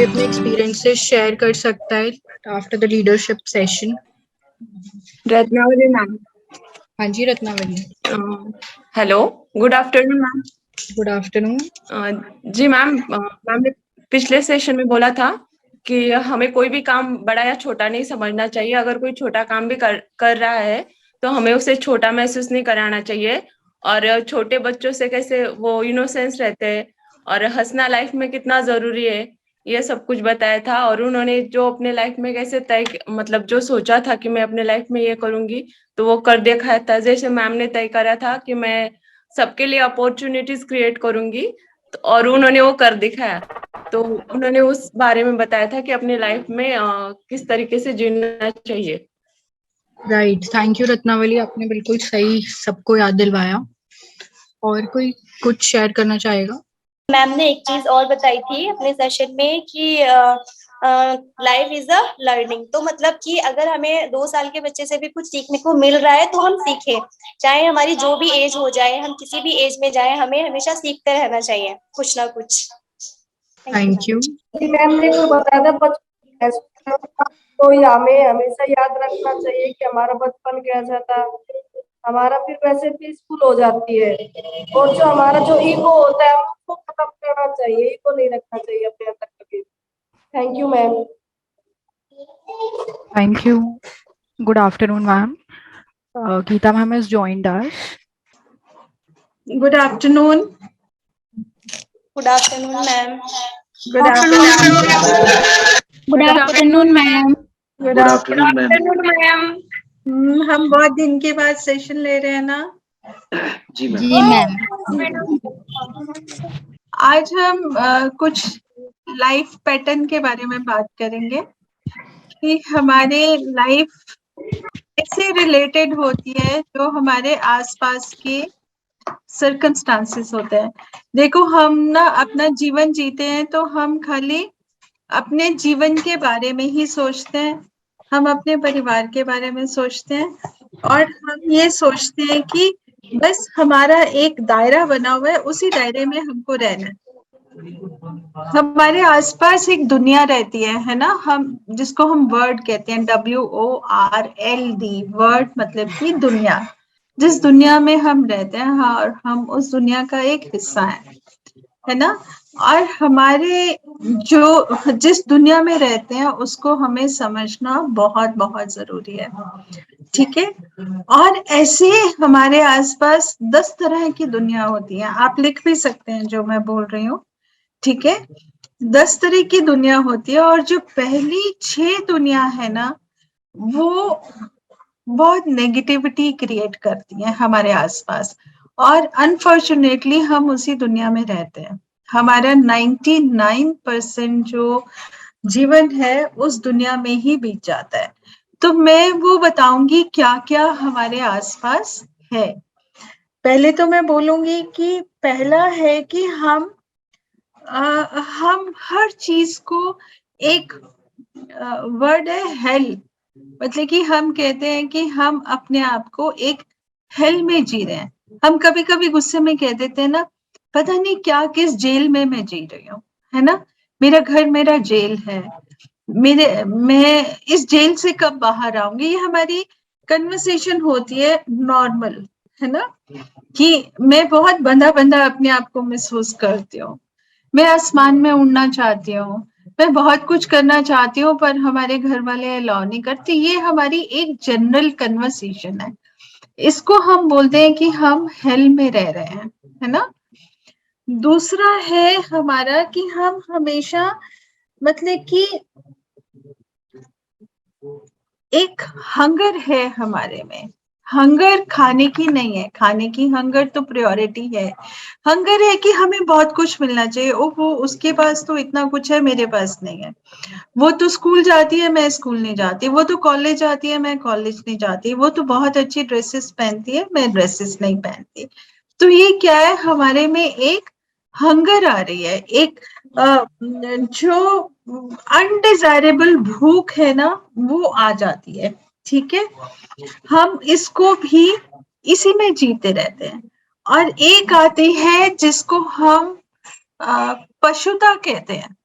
अपने experiences share कर सकता है after the leadership session. Ratnavali ma'am. हाँ जी Ratnavali. Hello, good afternoon ma'am. Good afternoon. जी मैम, मैम ने पिछले सेशन में बोला था कि हमें कोई भी काम बड़ा या छोटा नहीं समझना चाहिए। अगर कोई छोटा काम भी कर रहा है तो हमें उसे छोटा महसूस नहीं कराना चाहिए। और छोटे बच्चों से कैसे वो इनोसेंस रहते हैं और हंसना लाइफ में कितना जरूरी है, ये सब कुछ बताया था। और उन्होंने जो अपने लाइफ में कैसे तय मतलब जो सोचा था कि मैं अपने लाइफ में ये करूंगी तो वो कर दिखाया था। जैसे मैम ने तय करा था कि मैं सबके लिए अपॉर्चुनिटीज क्रिएट करूंगी और उन्होंने वो कर दिखाया। तो उन्होंने उस बारे में बताया था कि अपनी लाइफ में किस तरीके से जीना चाहिए। राइट, थैंक यू रत्नावली, आपने बिल्कुल सही सबको याद दिलवाया। और कोई कुछ शेयर करना चाहेगा? मैम ने एक चीज और बताई थी अपने सेशन में कि लाइफ इज अ लर्निंग। तो मतलब कि अगर हमें 2 साल के बच्चे से भी कुछ सीखने को मिल रहा है तो हम सीखें, चाहे हमारी जो भी एज हो जाए, हम किसी भी एज में जाए, हमें हमेशा सीखते रहना चाहिए कुछ ना कुछ। Thank you. मैम ने वो बताया था बचपन, तो हमें हमेशा याद रखना चाहिए कि हमारा बचपन कैसा था। हमारा फिर वैसे पीसफुल हो जाती है। और जो हमारा जो ईगो होता है उसको खत्म करना चाहिए, ईगो नहीं रखना चाहिए अपने अंदर कभी। Thank you ma'am. Thank you. Good afternoon, ma'am. Geeta ma'am has joined us. Good afternoon. Good afternoon ma'am. Good afternoon. Good afternoon, ma'am. Good afternoon ma'am. हम बहुत दिन के बाद सेशन ले रहे हैं ना। जी मैम। आज हम कुछ लाइफ पैटर्न के बारे में बात करेंगे कि हमारे लाइफ कैसे रिलेटेड होती है जो हमारे आसपास के सर्कमस्टांसेस होते हैं। देखो, हम ना अपना जीवन जीते हैं तो हम खाली अपने जीवन के बारे में ही सोचते हैं, हम अपने परिवार के बारे में सोचते हैं और हम ये सोचते हैं कि बस हमारा एक दायरा बना हुआ है, उसी दायरे में हमको रहना है। हमारे आसपास एक दुनिया रहती है ना, हम जिसको हम वर्ल्ड कहते हैं, WORLD। वर्ल्ड मतलब कि दुनिया, जिस दुनिया में हम रहते हैं। हाँ, और हम उस दुनिया का एक हिस्सा है ना। और हमारे जो जिस दुनिया में रहते हैं उसको हमें समझना बहुत बहुत जरूरी है, ठीक है। और ऐसे हमारे आसपास 10 तरह की दुनिया होती है। आप लिख भी सकते हैं जो मैं बोल रही हूँ, ठीक है। 10 तरह की दुनिया होती है और जो पहली 6 दुनिया है ना, वो बहुत नेगेटिविटी क्रिएट करती है हमारे आसपास। और अनफॉर्चुनेटली हम उसी दुनिया में रहते हैं। हमारा 99% जो जीवन है उस दुनिया में ही बीत जाता है। तो मैं वो बताऊंगी क्या क्या हमारे आसपास है। पहले तो मैं बोलूंगी कि पहला है कि हम हर चीज को एक वर्ड है हेल, मतलब कि हम कहते हैं कि हम अपने आप को एक हेल में जी रहे हैं। हम कभी कभी गुस्से में कह देते हैं ना, पता नहीं क्या किस जेल में मैं जी रही हूँ, है ना। मेरा घर मेरा जेल है, मैं इस जेल से कब बाहर आऊंगी। ये हमारी कन्वर्सेशन होती है नॉर्मल, है ना, कि मैं बहुत बंधा बंधा अपने आप को महसूस करती हूँ, मैं आसमान में उड़ना चाहती हूँ, मैं बहुत कुछ करना चाहती हूँ पर हमारे घर वाले अलाउ नहीं करते। ये हमारी एक जनरल कन्वर्सेशन है। इसको हम बोलते हैं कि हम हेल में रह रहे हैं, है ना। दूसरा है हमारा कि हम हमेशा मतलब कि एक हंगर है हमारे में। हंगर खाने की नहीं है, खाने की हंगर तो प्रायोरिटी है। हंगर है कि हमें बहुत कुछ मिलना चाहिए। ओहो, उसके पास तो इतना कुछ है, मेरे पास नहीं है। वो तो स्कूल जाती है, मैं स्कूल नहीं जाती। वो तो कॉलेज जाती है, मैं कॉलेज नहीं जाती। वो तो बहुत अच्छी ड्रेसेस पहनती है, मैं ड्रेसेस नहीं पहनती। तो ये क्या है, हमारे में एक हंगर आ रही है, एक जो अनडिजायरेबल भूख है ना, वो आ जाती है, ठीक है। हम इसको भी इसी में जीते रहते हैं। और एक आती है जिसको हम पशुता कहते हैं,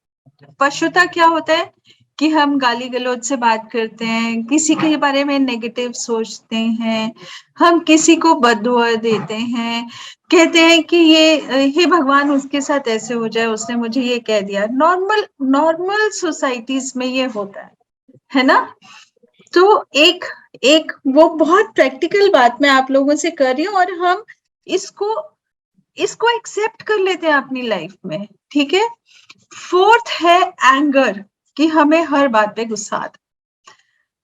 पशुता क्या होता है कि हम गाली गलौज से बात करते हैं, किसी के बारे में नेगेटिव सोचते हैं, हम किसी को बददुआ देते हैं, कहते हैं कि ये हे भगवान उसके साथ ऐसे हो जाए, उसने मुझे ये कह दिया। नॉर्मल नॉर्मल सोसाइटीज में ये होता है ना। तो एक एक वो बहुत प्रैक्टिकल बात मैं आप लोगों से कर रही हूँ और हम इसको एक्सेप्ट कर लेते हैं अपनी लाइफ में, ठीक है। फोर्थ है एंगर, कि हमें हर बात पे गुस्सा आता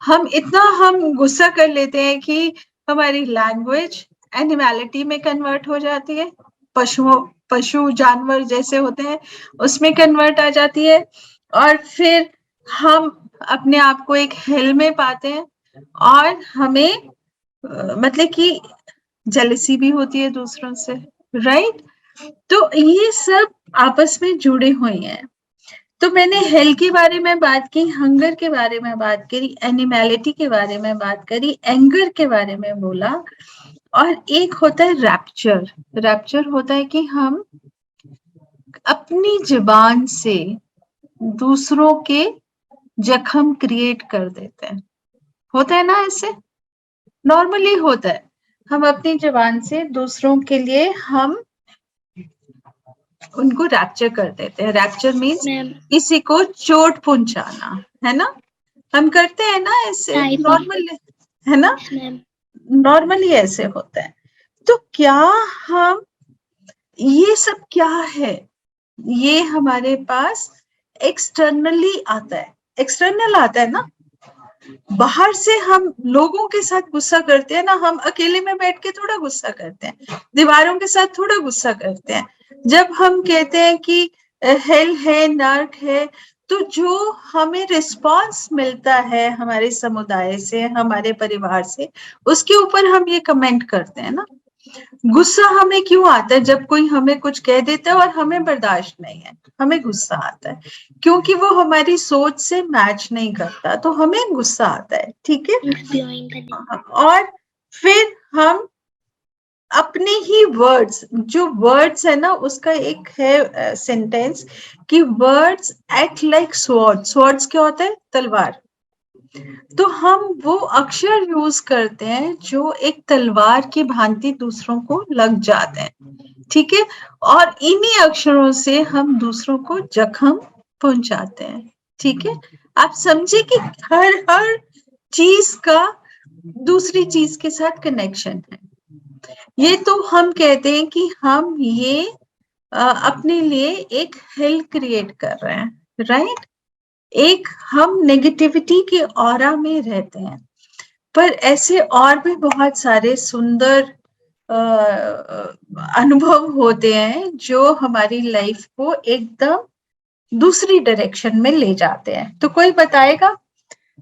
है। हम गुस्सा कर लेते हैं कि हमारी लैंग्वेज एनिमैलिटी में कन्वर्ट हो जाती है, पशु जानवर जैसे होते हैं उसमें कन्वर्ट आ जाती है, और फिर हम अपने आप को एक हेल में पाते हैं, और हमें मतलब कि जेलसी भी होती है दूसरों से, राइट। तो ये सब आपस में जुड़े हुए हैं। तो मैंने हेल के बारे में बात की, हंगर के बारे में बात करी, एनिमैलिटी के बारे में बात करी, एंगर के बारे में बोला, और एक होता है रैप्चर। रैप्चर होता है कि हम अपनी जुबान से दूसरों के जख्म क्रिएट कर देते हैं। होता है ना, ऐसे नॉर्मली होता है। हम अपनी जुबान से दूसरों के लिए हम उनको रैप्चर कर देते हैं। रैप्चर मीन्स किसी को चोट पहुंचाना, है ना। हम करते हैं ना ऐसे, नॉर्मल, है ना, नॉर्मली ऐसे होता है। तो क्या हम, ये सब क्या है, ये हमारे पास एक्सटर्नली आता है, एक्सटर्नल आता है ना। बाहर से हम लोगों के साथ गुस्सा करते हैं ना, हम अकेले में बैठ के थोड़ा गुस्सा करते हैं, दीवारों के साथ थोड़ा गुस्सा करते हैं। जब हम कहते हैं कि हेल है, नर्क है, तो जो हमें रिस्पांस मिलता है हमारे समुदाय से, हमारे परिवार से, उसके ऊपर हम ये कमेंट करते हैं ना। गुस्सा हमें क्यों आता है? जब कोई हमें कुछ कह देता है और हमें बर्दाश्त नहीं है, हमें गुस्सा आता है, क्योंकि वो हमारी सोच से मैच नहीं करता, तो हमें गुस्सा आता है, ठीक है। और फिर हम अपने ही वर्ड्स, जो वर्ड्स है ना, उसका एक है सेंटेंस कि words act like sword. Swords क्या होता है? तलवार। तो हम वो अक्षर यूज करते हैं जो एक तलवार की भांति दूसरों को लग जाते हैं, ठीक है। और इन्हीं अक्षरों से हम दूसरों को जख्म पहुंचाते हैं, ठीक है। आप समझे कि हर चीज का दूसरी चीज के साथ कनेक्शन है। ये तो हम कहते हैं कि हम ये अपने लिए एक हेल क्रिएट कर रहे हैं, राइट। एक हम नेगेटिविटी के ऑरा में रहते हैं, पर ऐसे और भी बहुत सारे सुंदर अनुभव होते हैं जो हमारी लाइफ को एकदम दूसरी डायरेक्शन में ले जाते हैं। तो कोई बताएगा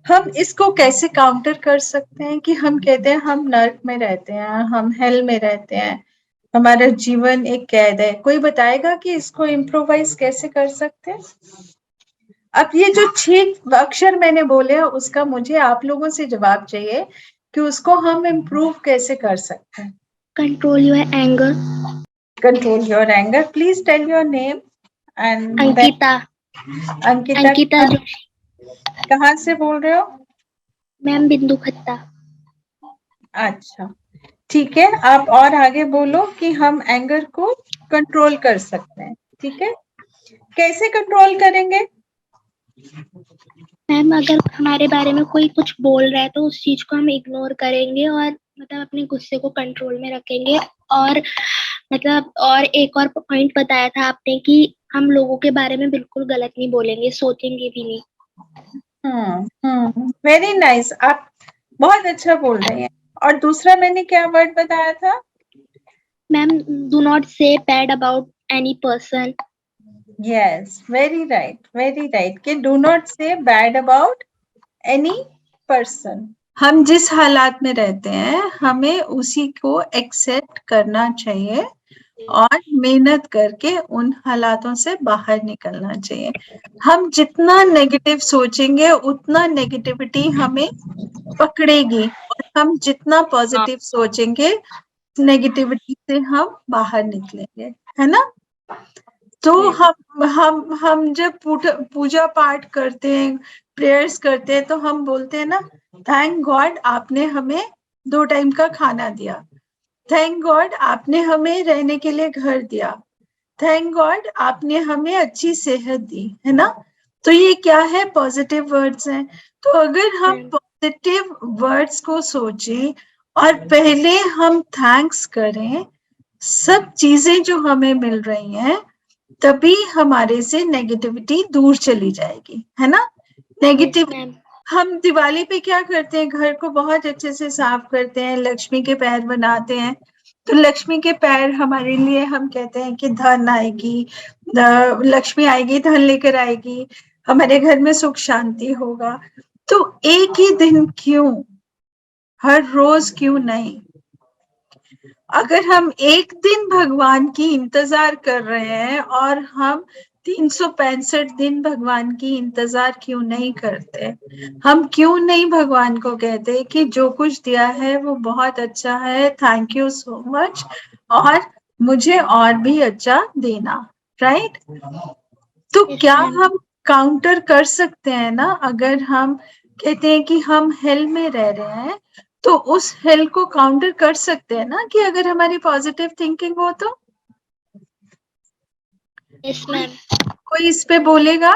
हम इसको कैसे काउंटर कर सकते हैं कि हम कहते हैं हम नर्क में रहते हैं, हम हेल में रहते हैं, हमारा जीवन एक कैद है। कोई बताएगा कि इसको इम्प्रोवाइज कैसे कर सकते हैं? अब ये जो 6 अक्षर मैंने बोले हैं, उसका मुझे आप लोगों से जवाब चाहिए कि उसको हम इम्प्रूव कैसे कर सकते हैं। Control your anger. Control your anger. Please tell your name and. Ankita. Ankita Joshi. कहाँ से बोल रहे हो? मैम बिंदु खत्ता। अच्छा, ठीक है। आप और आगे बोलो कि हम एंगर को कंट्रोल कर सकते हैं, ठीक है। कैसे कंट्रोल करेंगे? मैम अगर हमारे बारे में कोई कुछ बोल रहा है तो उस चीज को हम इग्नोर करेंगे और मतलब अपने गुस्से को कंट्रोल में रखेंगे। और मतलब और एक और पॉइंट बताया था आपने कि हम लोगों के बारे में बिल्कुल गलत नहीं बोलेंगे, सोचेंगे भी नहीं। वेरी नाइस, आप बहुत अच्छा बोल रही हैं। और दूसरा मैंने क्या वर्ड बताया था? मैम डू नॉट से bad about any person. Yes, very right कि डू नॉट से बैड अबाउट एनी पर्सन। हम जिस हालात में रहते हैं हमें उसी को एक्सेप्ट करना चाहिए और मेहनत करके उन हालातों से बाहर निकलना चाहिए। हम जितना नेगेटिव सोचेंगे उतना नेगेटिविटी हमें पकड़ेगी, और हम जितना पॉजिटिव सोचेंगे नेगेटिविटी से हम बाहर निकलेंगे, है ना। तो हम जब पूजा पाठ करते हैं, प्रेयर्स करते हैं, तो हम बोलते हैं ना, थैंक गॉड आपने हमें 2 टाइम का खाना दिया, थैंक गॉड आपने हमें रहने के लिए घर दिया, थैंक गॉड आपने हमें अच्छी सेहत दी, है ना। तो ये क्या है? पॉजिटिव वर्ड्स हैं। तो अगर हम पॉजिटिव वर्ड्स को सोचें और पहले हम थैंक्स करें सब चीजें जो हमें मिल रही हैं, तभी हमारे से नेगेटिविटी दूर चली जाएगी, है ना। नेगेटिव हम दिवाली पे क्या करते हैं? घर को बहुत अच्छे से साफ करते हैं, लक्ष्मी के पैर बनाते हैं। तो लक्ष्मी के पैर हमारे लिए, हम कहते हैं कि धन आएगी, लक्ष्मी आएगी, धन लेकर आएगी, हमारे घर में सुख शांति होगा। तो एक ही दिन क्यों, हर रोज क्यों नहीं? अगर हम एक दिन भगवान की इंतजार कर रहे हैं और हम 365 दिन भगवान की इंतजार क्यों नहीं करते? हम क्यों नहीं भगवान को कहते कि जो कुछ दिया है वो बहुत अच्छा है, थैंक यू सो मच, और मुझे और भी अच्छा देना, राइट? तो क्या हम काउंटर कर सकते हैं ना? अगर हम कहते हैं कि हम हेल में रह रहे हैं, तो उस हेल को काउंटर कर सकते हैं ना, कि अगर हमारी पॉजिटिव थिंकिंग हो तो। Yes ma'am. कोई इस पे बोलेगा?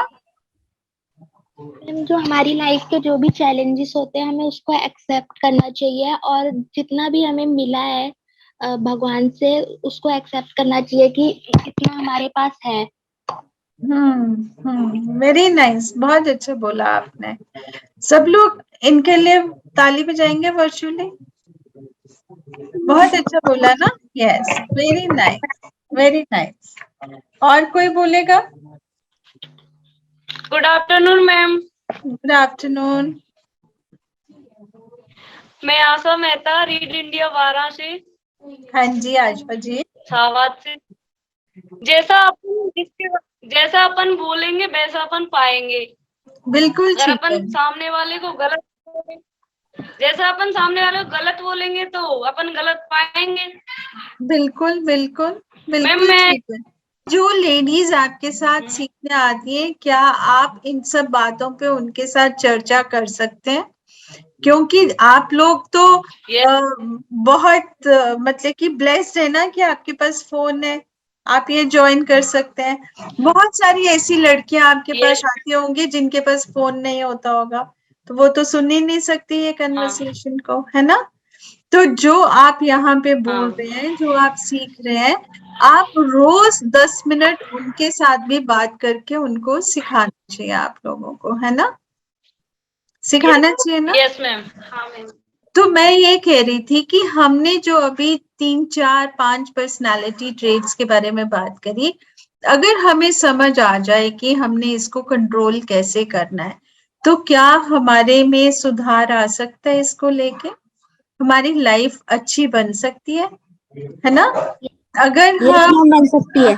जो हमारी लाइफ के जो भी चैलेंजेस होते हैं, हमें उसको एक्सेप्ट करना चाहिए, और जितना भी हमें मिला है भगवान से, उसको एक्सेप्ट करना चाहिए कि इतना हमारे पास है। वेरी नाइस, बहुत अच्छा बोला आपने। सब लोग इनके लिए ताली बजाएंगे वर्चुअली। बहुत अच्छा बोला ना? Yes, very nice, very nice. और कोई बोलेगा? Good afternoon ma'am. Good afternoon. मैं आशा मेहता, रीड इंडिया वाराणसी। हाँ जी आशा जी। शाबाद से। जैसा अपन बोलेंगे वैसा अपन पाएंगे। बिल्कुल अगर ठीक अपन है। सामने वाले को जैसा अपन सामने वाले को गलत बोलेंगे तो अपन गलत पाएंगे। बिल्कुल बिल्कुल मैम बिल्कुल मैं ठीक है। जो लेडीज आपके साथ सीखने आती है, क्या आप इन सब बातों पे उनके साथ चर्चा कर सकते हैं? क्योंकि आप लोग तो बहुत मतलब कि ब्लेस्ड है ना, कि आपके पास फोन है, आप ये ज्वाइन कर सकते हैं। बहुत सारी ऐसी लड़कियां आपके पास आती होंगी जिनके पास फोन नहीं होता होगा, तो वो तो सुन ही नहीं सकती ये कन्वर्सेशन को, है ना। तो जो आप यहाँ पे बोल रहे हैं, जो आप सीख रहे हैं, आप रोज 10 मिनट उनके साथ भी बात करके उनको सिखाना चाहिए आप लोगों को, है ना। सिखाना चाहिए ना। Yes ma'am. हाँ मैम। तो मैं ये कह रही थी कि हमने जो अभी 3, 4, 5 पर्सनालिटी ट्रेट्स के बारे में बात करी, अगर हमें समझ आ जाए कि हमने इसको कंट्रोल कैसे करना है, तो क्या हमारे में सुधार आ सकता है? इसको लेके हमारी लाइफ अच्छी बन सकती है ना। अगर हम बन सकती है।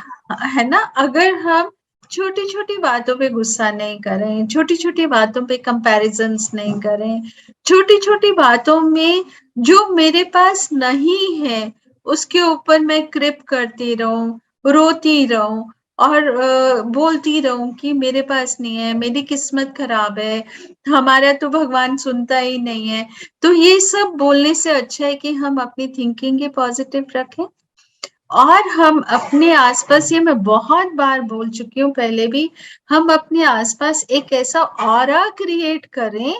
है ना, अगर हम छोटी छोटी बातों पे गुस्सा नहीं करें, छोटी छोटी बातों पे कंपैरिजन्स नहीं करें, छोटी छोटी बातों में जो मेरे पास नहीं है उसके ऊपर मैं क्रिप करती रहूं, रोती रहूं, और बोलती रहूं कि मेरे पास नहीं है, मेरी किस्मत खराब है, हमारा तो भगवान सुनता ही नहीं है। तो ये सब बोलने से अच्छा है कि हम अपनी थिंकिंग ही पॉजिटिव रखें, और हम अपने आसपास, ये मैं बहुत बार बोल चुकी हूँ पहले भी, हम अपने आसपास एक ऐसा ऑरा क्रिएट करें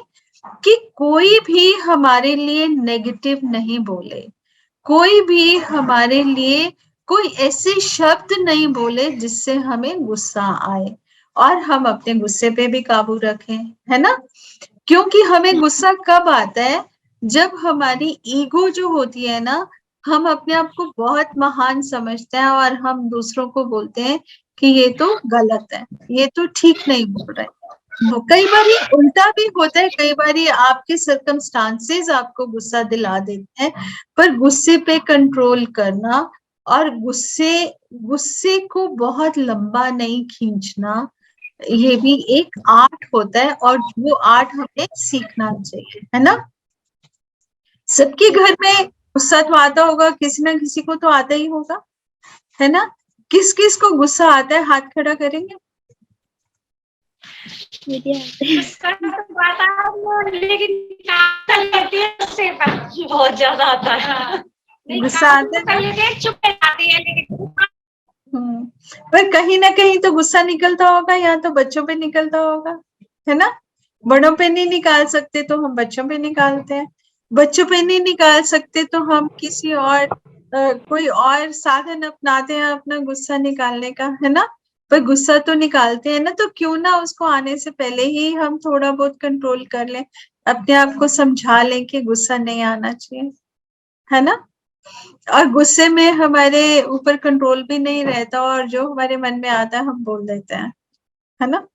कि कोई भी हमारे लिए नेगेटिव नहीं बोले, कोई भी हमारे लिए कोई ऐसे शब्द नहीं बोले जिससे हमें गुस्सा आए, और हम अपने गुस्से पे भी काबू रखें, है ना। क्योंकि हमें गुस्सा कब आता है? जब हमारी ईगो जो होती है ना, हम अपने आप को बहुत महान समझते हैं और हम दूसरों को बोलते हैं कि ये तो गलत है, ये तो ठीक नहीं बोल रहे। कई बार उल्टा भी होता है, कई बार आपके सर्कमस्टांसेस आपको गुस्सा दिला देते हैं, पर गुस्से पे कंट्रोल करना और गुस्से को बहुत लंबा नहीं खींचना, ये भी एक आर्ट होता है, और वो आर्ट हमें सीखना चाहिए, है ना। सबके घर में गुस्सा तो आता होगा, किसी ना किसी को तो आता ही होगा, है ना। किस किस को गुस्सा आता है, हाथ खड़ा करेंगे? मुझे आते हैं। गुस्सा तो बात है, लेकिन कर लेती है उससे बहुत ज्यादा आता है। नहीं, गुस्सा काम आता तो कर है लेते हैं, चुप रह जाती है, लेकिन पर कहीं ना कहीं तो गुस्सा निकलता होगा, या तो बच्चों पे निकलता होगा, है ना? बड़ों पे नहीं निकाल सकते तो हम बच्चों पे निकालते हैं, बच्चों पे नहीं निकाल सकते तो हम किसी और कोई और साधन अपनाते हैं अपना गुस्सा निकालने का, है ना? पर गुस्सा तो निकालते हैं ना, तो क्यों ना उसको आने से पहले ही हम थोड़ा बहुत कंट्रोल कर लें, अपने आप को समझा लें कि गुस्सा नहीं आना चाहिए, है ना? और गुस्से में हमारे ऊपर कंट्रोल भी नहीं रहता, और जो हमारे मन में आता है हम बोल देते हैं, है ना?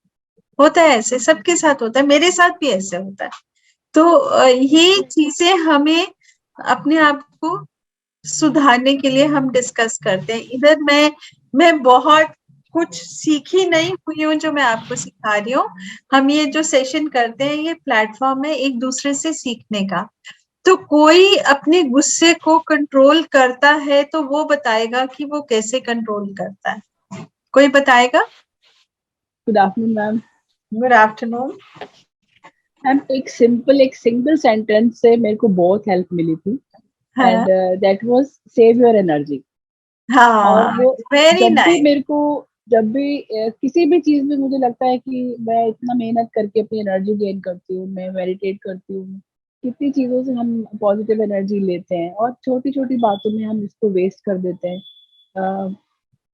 होता है ऐसे, सबके साथ होता है, मेरे साथ भी ऐसे होता है। तो ये चीजें हमें अपने आप को सुधारने के लिए हम डिस्कस करते हैं। इधर मैं बहुत कुछ सीखी नहीं हुई हूँ जो मैं आपको सिखा रही हूँ। हम ये जो सेशन करते हैं ये प्लेटफॉर्म है एक दूसरे से सीखने का। तो कोई अपने गुस्से को कंट्रोल करता है तो वो बताएगा कि वो कैसे कंट्रोल करता है। कोई बताएगा? Good afternoon ma'am. Good afternoon ma'am, एक सिंगल सेंटेंस से मेरे को बहुत हेल्प मिली थी, and that was save your energy. और हाँ, वो वेरी नाइस। जब भी किसी भी चीज में मुझे लगता है कि मैं इतना मेहनत करके अपनी एनर्जी गेन करती हूँ, मैं मेडिटेट करती हूँ, कितनी चीजों से हम पॉजिटिव एनर्जी लेते हैं और छोटी छोटी बातों में हम इसको वेस्ट कर देते हैं।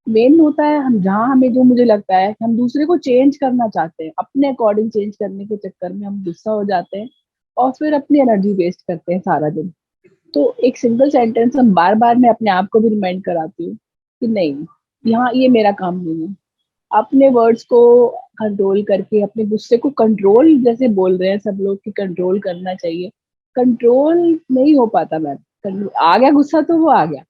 मेन होता है हम जहाँ हमें जो मुझे लगता है कि हम दूसरे को चेंज करना चाहते हैं, अपने अकॉर्डिंग चेंज करने के चक्कर में हम गुस्सा हो जाते हैं और फिर अपनी एनर्जी वेस्ट करते हैं सारा दिन। तो एक सिंगल सेंटेंस हम बार बार मैं अपने आप को भी रिमाइंड कराती हूँ कि नहीं, यहाँ ये मेरा काम नहीं है। अपने वर्ड्स को कंट्रोल करके अपने गुस्से को कंट्रोल, जैसे बोल रहे हैं सब लोग कि कंट्रोल करना चाहिए, कंट्रोल नहीं हो पाता मैम। आ गया गुस्सा तो वो आ गया,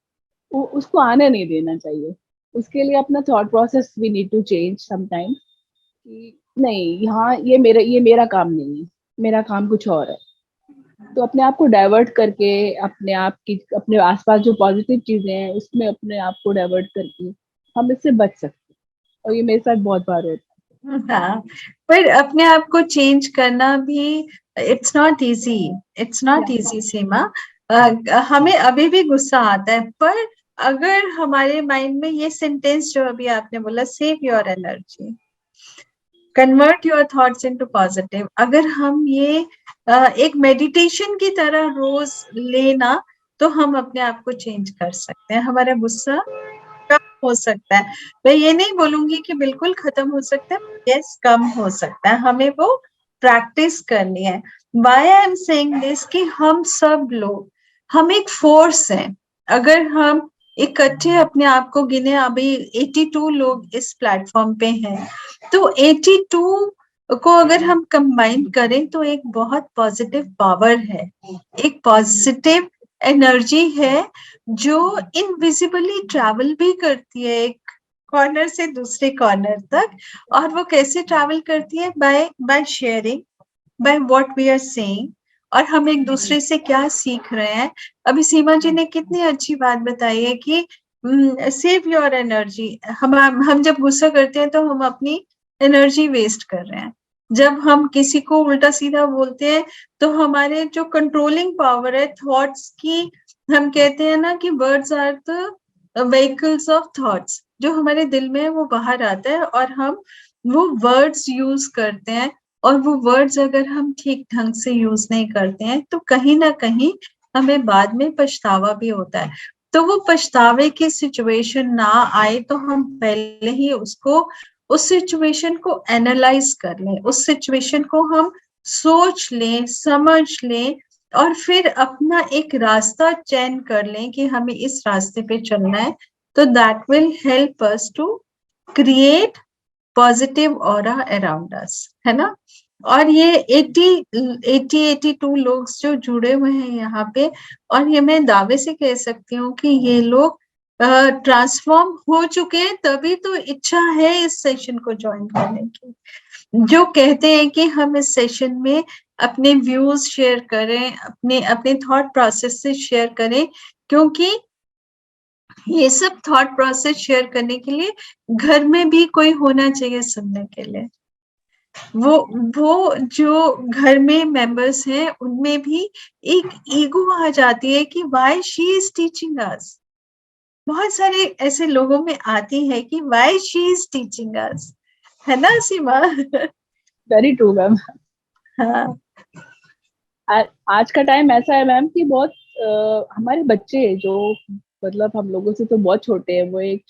वो उसको आने नहीं देना चाहिए। उसके लिए अपना thought process we need to change sometimes कि नहीं, यहाँ ये मेरा काम नहीं है, मेरा काम कुछ और है। तो अपने आप को डाइवर्ट करके अपने आसपास जो पॉजिटिव चीजें हैं उसमें अपने आप को डाइवर्ट करके हम इससे बच सकते हैं। और ये मेरे साथ बहुत बार होता है। हाँ, पर अपने आप को चेंज करना भी इट्स नॉट इजी सीमा। हमें अभी भी गुस्सा आता है, पर अगर हमारे माइंड में ये सेंटेंस जो अभी आपने बोला, save your energy, convert your thoughts into positive, अगर हम ये एक मेडिटेशन की तरह रोज लेना, तो हम अपने आप को चेंज कर सकते हैं। हमारा गुस्सा कम हो सकता है। मैं ये नहीं बोलूंगी कि बिल्कुल खत्म हो सकता है, यस कम हो सकता है, हमें वो प्रैक्टिस करनी है। Why I am saying this कि हम सब लोग, हम एक फोर्स हैं। अगर हम इकट्ठे अपने आप को गिने, अभी 82 लोग इस प्लेटफॉर्म पे हैं, तो 82 को अगर हम कंबाइन करें तो एक बहुत पॉजिटिव पावर है, एक पॉजिटिव एनर्जी है जो इनविजिबली ट्रैवल भी करती है एक कॉर्नर से दूसरे कॉर्नर तक। और वो कैसे ट्रैवल करती है? By sharing, by what we are saying, और हम एक दूसरे से क्या सीख रहे हैं। अभी सीमा जी ने कितनी अच्छी बात बताई है कि सेव योर एनर्जी। हम जब गुस्सा करते हैं तो हम अपनी एनर्जी वेस्ट कर रहे हैं। जब हम किसी को उल्टा सीधा बोलते हैं तो हमारे जो कंट्रोलिंग पावर है थॉट्स की, हम कहते हैं ना कि words are the vehicles of thoughts, जो हमारे दिल में है वो बाहर आता है और हम वो वर्ड्स यूज करते हैं। और वो वर्ड्स अगर हम ठीक ढंग से यूज नहीं करते हैं तो कहीं ना कहीं हमें बाद में पछतावा भी होता है। तो वो पछतावे की सिचुएशन ना आए तो हम पहले ही उस सिचुएशन को एनालाइज कर लें, उस सिचुएशन को हम सोच लें, समझ लें, और फिर अपना एक रास्ता चयन कर लें कि हमें इस रास्ते पे चलना है। तो that will help us to create positive aura around us, है ना? और ये 82 लोग जो जुड़े हुए हैं यहाँ पे, और ये मैं दावे से कह सकती हूँ कि ये लोग ट्रांसफॉर्म हो चुके हैं, तभी तो इच्छा है इस सेशन को ज्वाइन करने की। जो कहते हैं कि हम इस सेशन में अपने व्यूज शेयर करें, अपने थॉट प्रोसेस से शेयर करें, क्योंकि ये सब थॉट प्रोसेस शेयर करने के लिए घर में भी कोई होना चाहिए सुनने के लिए। वो जो घर में मेंबर्स हैं उनमें भी एक ईगो आ जाती है कि why she is teaching us. बहुत सारे ऐसे लोगों में आती है कि why she is teaching us, है ना सीमा? Very true ma'am. हाँ आज का टाइम ऐसा है मैम कि बहुत हमारे बच्चे जो मतलब हम लोगों से तो बहुत छोटे हैं, वो एक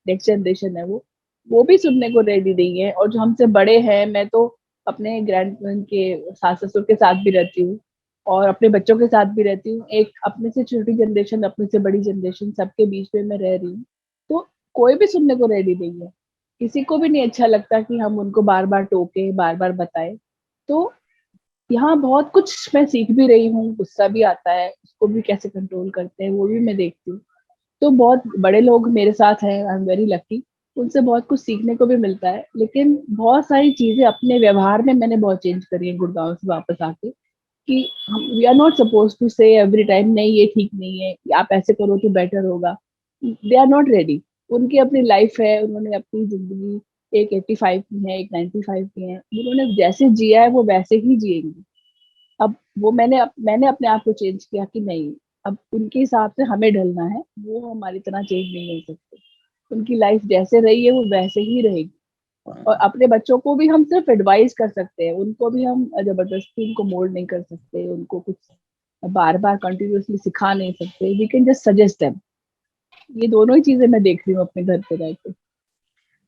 नेक्स्ट जनरेशन है, वो भी सुनने को रेडी नहीं है। और जो हमसे बड़े हैं, मैं तो अपने ग्रैंड के सास ससुर के साथ भी रहती हूँ और अपने बच्चों के साथ भी रहती हूँ। एक अपने से छोटी जनरेशन, अपने से बड़ी जनरेशन, सबके बीच में मैं रह रही हूँ। तो कोई भी सुनने को रेडी नहीं है। किसी को भी नहीं अच्छा लगता कि हम उनको बार बार टोके, बार बार बताएं। तो यहाँ बहुत कुछ मैं सीख भी रही हूँ, गुस्सा भी आता है, उसको भी कैसे कंट्रोल करते हैं वो भी मैं देखती हूँ। तो बहुत बड़े लोग मेरे साथ हैं, आई एम वेरी लकी, उनसे बहुत कुछ सीखने को भी मिलता है। लेकिन बहुत सारी चीजें अपने व्यवहार में मैंने बहुत चेंज करी है गुड़गांव से वापस आके, कि हम we are not suppose to say every time नहीं ये ठीक नहीं है, आप ऐसे करो तो बेटर होगा। They are not ready. उनकी अपनी लाइफ है, उन्होंने अपनी जिंदगी, एक 85 की है, एक 95 की है, उन्होंने जैसे जिया है वो वैसे ही जिएंगे। अब वो मैंने अपने आप को चेंज किया कि नहीं, अब उनके हिसाब से हमें ढलना है, वो हमारी तरह चेंज नहीं हो सकते। उनकी लाइफ जैसे रही है वो वैसे ही रहेगी। और अपने बच्चों को भी हम सिर्फ एडवाइस कर सकते हैं, उनको भी हम जबरदस्ती उनको मोल्ड नहीं कर सकते, उनको कुछ बार बार कंटिन्यूअसली सिखा नहीं सकते। We can just suggest them. ये दोनों ही चीजें मैं देख रही हूँ अपने घर पे रह के।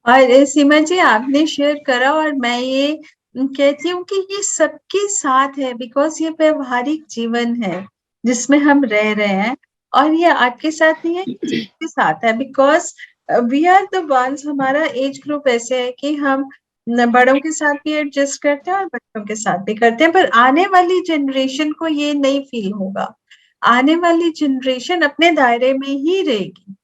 और सीमा जी आपने शेयर करा और मैं ये कहती हूँ कि ये सबके साथ है, बिकॉज ये व्यवहारिक जीवन है जिसमें हम रह रहे हैं। और ये आपके साथ नहीं है, सबके साथ है, because we are the ones. हमारा एज ग्रुप ऐसे है कि हम बड़ों के साथ भी एडजस्ट करते हैं और बच्चों के साथ भी करते हैं, पर आने वाली जनरेशन को ये नहीं फील होगा। आने वाली जनरेशन अपने दायरे में ही रहेगी।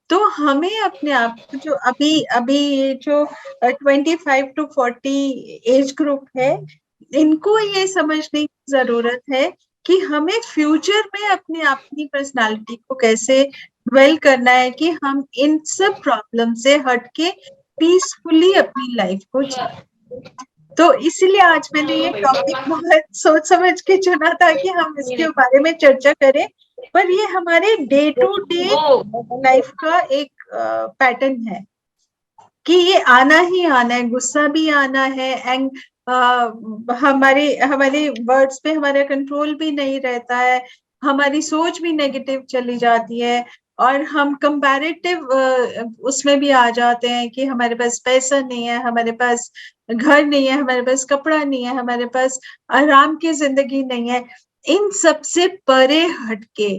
तो हमें अपने आप को, जो अभी अभी ये जो 25 to 40 एज ग्रुप है, इनको ये समझने की जरूरत है कि हमें फ्यूचर में अपनी पर्सनालिटी को कैसे डेवलप करना है कि हम इन सब प्रॉब्लम से हट के पीसफुली अपनी लाइफ को जिए। तो इसीलिए आज मैंने ये टॉपिक बहुत सोच समझ के चुना था कि हम इसके बारे में चर्चा करें। पर ये हमारे डे टू डे लाइफ का एक पैटर्न है कि ये आना ही आना है, गुस्सा भी आना है, एंड हमारे वर्ड्स पे हमारा कंट्रोल भी नहीं रहता है, हमारी सोच भी नेगेटिव चली जाती है, और हम कंपैरेटिव उसमें भी आ जाते हैं कि हमारे पास पैसा नहीं है, हमारे पास घर नहीं है, हमारे पास कपड़ा नहीं है, हमारे पास आराम की जिंदगी नहीं है। इन सब से परे हटके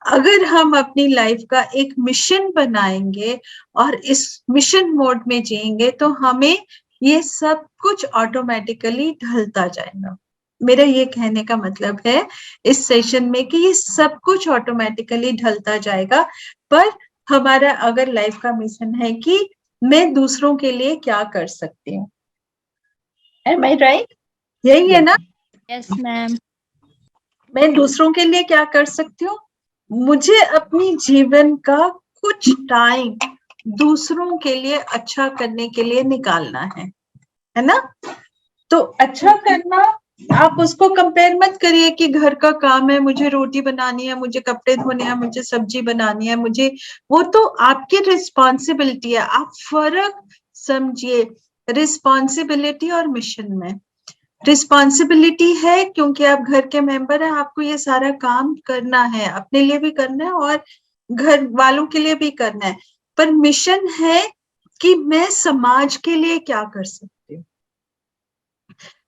अगर हम अपनी लाइफ का एक मिशन बनाएंगे और इस मिशन मोड में जिएंगे तो हमें ये सब कुछ ऑटोमेटिकली ढलता जाएगा। मेरा ये कहने का मतलब है इस सेशन में कि ये सब कुछ ऑटोमेटिकली ढलता जाएगा, पर हमारा अगर लाइफ का मिशन है कि मैं दूसरों के लिए क्या कर सकती हूँ। Am I right? यही है ना? Yes ma'am. मैं दूसरों के लिए क्या कर सकती हूँ? मुझे अपनी जीवन का कुछ टाइम दूसरों के लिए अच्छा करने के लिए निकालना है ना? तो अच्छा करना, आप उसको कंपेयर मत करिए कि घर का काम है, मुझे रोटी बनानी है, मुझे कपड़े धोने हैं, मुझे सब्जी बनानी है, मुझे, वो तो आपकी रिस्पॉन्सिबिलिटी है। आप फर्क समझिए रिस्पॉन्सिबिलिटी और मिशन में। रिस्पॉन्सिबिलिटी है क्योंकि आप घर के मेंबर हैं, आपको ये सारा काम करना है, अपने लिए भी करना है और घर वालों के लिए भी करना है। पर मिशन है कि मैं समाज के लिए क्या कर सकती हूँ,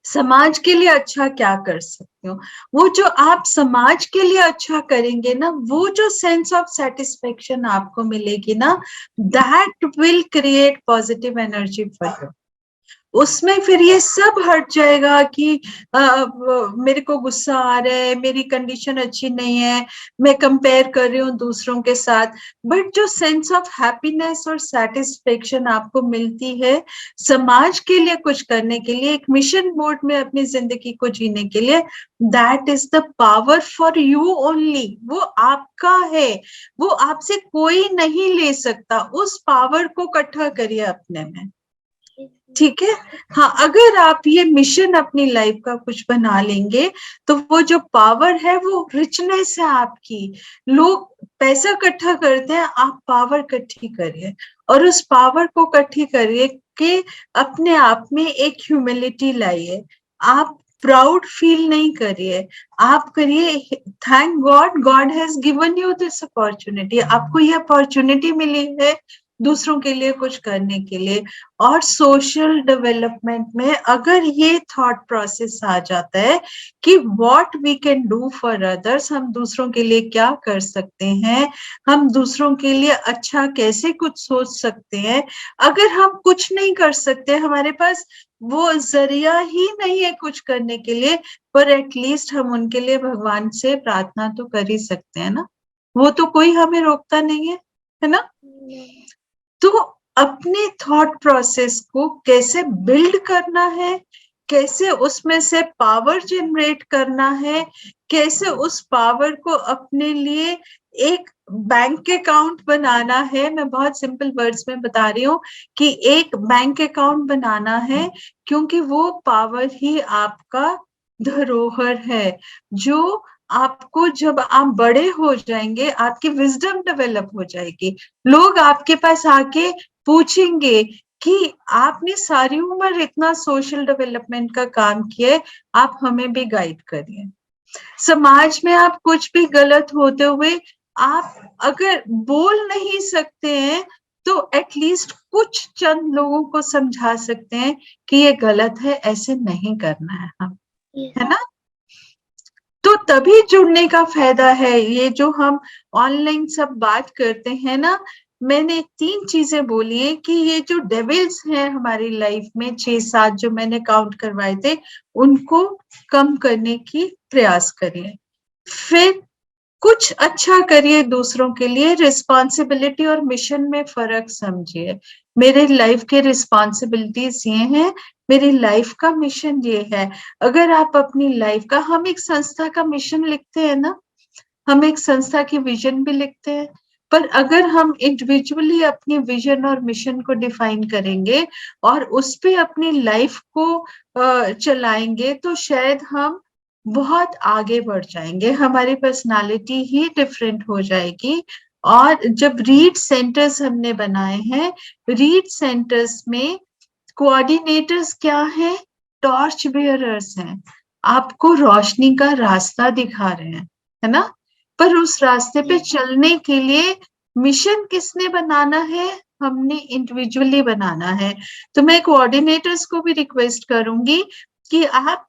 समाज के लिए अच्छा क्या कर सकती हूँ। वो जो आप समाज के लिए अच्छा करेंगे ना, वो जो सेंस ऑफ सेटिस्फेक्शन आपको मिलेगी ना, that will create positive energy for you. उसमें फिर ये सब हट जाएगा कि मेरे को गुस्सा आ रहा है, मेरी कंडीशन अच्छी नहीं है, मैं कंपेयर कर रही हूँ दूसरों के साथ। बट जो सेंस ऑफ हैप्पीनेस और सेटिस्फेक्शन आपको मिलती है समाज के लिए कुछ करने के लिए, एक मिशन मोड में अपनी जिंदगी को जीने के लिए, that is the power for you only. वो आपका है, वो आपसे कोई नहीं ले सकता। उस पावर को इकट्ठा करिए अपने में, ठीक है। हाँ, अगर आप ये मिशन अपनी लाइफ का कुछ बना लेंगे तो वो जो पावर है वो रिचनेस है आपकी। लोग पैसा इकट्ठा करते हैं, आप पावर इकट्ठी करिए और उस पावर को इकट्ठी करिए कि अपने आप में एक ह्यूमिलिटी लाइए। आप प्राउड फील नहीं करिए, आप करिए thank God, God has given you this opportunity. आपको ये अपॉर्चुनिटी मिली है दूसरों के लिए कुछ करने के लिए। और सोशल डेवलपमेंट में अगर ये थॉट प्रोसेस आ जाता है कि what we can do for others, हम दूसरों के लिए क्या कर सकते हैं, हम दूसरों के लिए अच्छा कैसे कुछ सोच सकते हैं। अगर हम कुछ नहीं कर सकते, हमारे पास वो जरिया ही नहीं है कुछ करने के लिए, पर एटलीस्ट हम उनके लिए भगवान से प्रार्थना तो कर ही सकते हैं ना। वो तो कोई हमें रोकता नहीं है ना। तो अपने थॉट प्रोसेस को कैसे बिल्ड करना है, कैसे उसमें से पावर जनरेट करना है, कैसे उस पावर को अपने लिए एक बैंक अकाउंट बनाना है। मैं बहुत सिंपल वर्ड्स में बता रही हूँ कि एक बैंक अकाउंट बनाना है, क्योंकि वो पावर ही आपका धरोहर है जो आपको, जब आप बड़े हो जाएंगे, आपकी विजडम डेवलप हो जाएगी। लोग आपके पास आके पूछेंगे कि आपने सारी उम्र इतना सोशल डेवलपमेंट का काम किया है, आप हमें भी गाइड करिए। समाज में आप कुछ भी गलत होते हुए आप अगर बोल नहीं सकते हैं तो एटलीस्ट कुछ चंद लोगों को समझा सकते हैं कि ये गलत है, ऐसे नहीं करना है हम, है ना। तो तभी जुड़ने का फायदा है। ये जो हम ऑनलाइन सब बात करते हैं ना, मैंने 3 चीजें बोली हैं कि ये जो डेविल्स हैं हमारी लाइफ में, 6-7 जो मैंने काउंट करवाए थे, उनको कम करने की प्रयास करिए। फिर कुछ अच्छा करिए दूसरों के लिए। रिस्पॉन्सिबिलिटी और मिशन में फर्क समझिए। मेरे लाइफ के रिस्पॉन्सिबिलिटीज ये हैं, मेरी लाइफ का मिशन ये है। अगर आप अपनी लाइफ का, हम एक संस्था का मिशन लिखते हैं ना, हम एक संस्था की विजन भी लिखते हैं, पर अगर हम इंडिविजुअली अपनी विजन और मिशन को डिफाइन करेंगे और उस पे अपनी लाइफ को चलाएंगे तो शायद हम बहुत आगे बढ़ जाएंगे, हमारी पर्सनालिटी ही डिफरेंट हो जाएगी। और जब रीड सेंटर्स हमने बनाए हैं, रीड सेंटर्स में कोऑर्डिनेटर्स क्या है, टॉर्च बेयरर्स हैं, आपको रोशनी का रास्ता दिखा रहे हैं, है ना। पर उस रास्ते पे चलने के लिए मिशन किसने बनाना है, हमने इंडिविजुअली बनाना है। तो मैं कोऑर्डिनेटर्स को भी रिक्वेस्ट करूंगी कि आप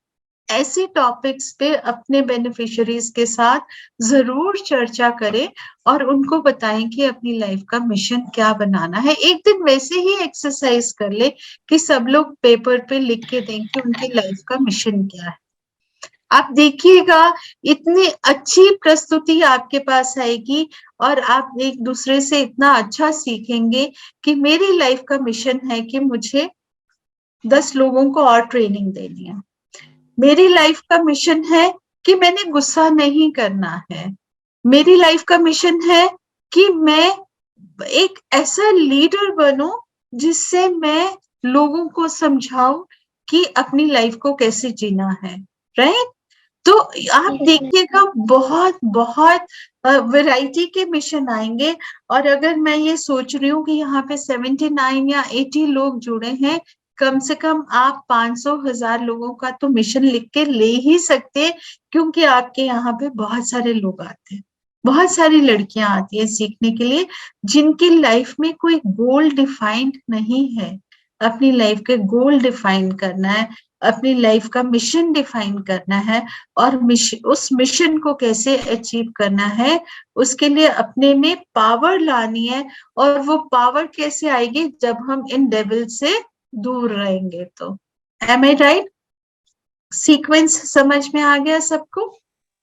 ऐसे टॉपिक्स पे अपने बेनिफिशियरीज के साथ जरूर चर्चा करें और उनको बताएं कि अपनी लाइफ का मिशन क्या बनाना है। एक दिन वैसे ही एक्सरसाइज कर ले कि सब लोग पेपर पे लिख के दें कि उनकी लाइफ का मिशन क्या है। आप देखिएगा इतनी अच्छी प्रस्तुति आपके पास आएगी और आप एक दूसरे से इतना अच्छा सीखेंगे कि मेरी लाइफ का मिशन है कि मुझे 10 लोगों को और ट्रेनिंग देनी है। मेरी लाइफ का मिशन है कि मैंने गुस्सा नहीं करना है। मेरी लाइफ का मिशन है कि मैं एक ऐसा लीडर बनूं जिससे मैं लोगों को समझाऊं कि अपनी लाइफ को कैसे जीना है, राइट। तो आप देखिएगा बहुत बहुत वैरायटी के मिशन आएंगे। और अगर मैं ये सोच रही हूँ कि यहाँ पे 79 या 80 लोग जुड़े हैं, कम से कम आप 500,000 लोगों का तो मिशन लिख के ले ही सकते हैं, क्योंकि आपके यहाँ पे बहुत सारे लोग आते हैं, बहुत सारी लड़कियां आती है सीखने के लिए जिनकी लाइफ में कोई गोल डिफाइंड नहीं है। अपनी लाइफ के गोल डिफाइन करना है, अपनी लाइफ का मिशन डिफाइन करना है और उस मिशन को कैसे अचीव करना है, उसके लिए अपने में पावर लानी है। और वो पावर कैसे आएगी, जब हम इन डेविल से दूर रहेंगे तो। एम आई राइट? सीक्वेंस समझ में आ गया सबको?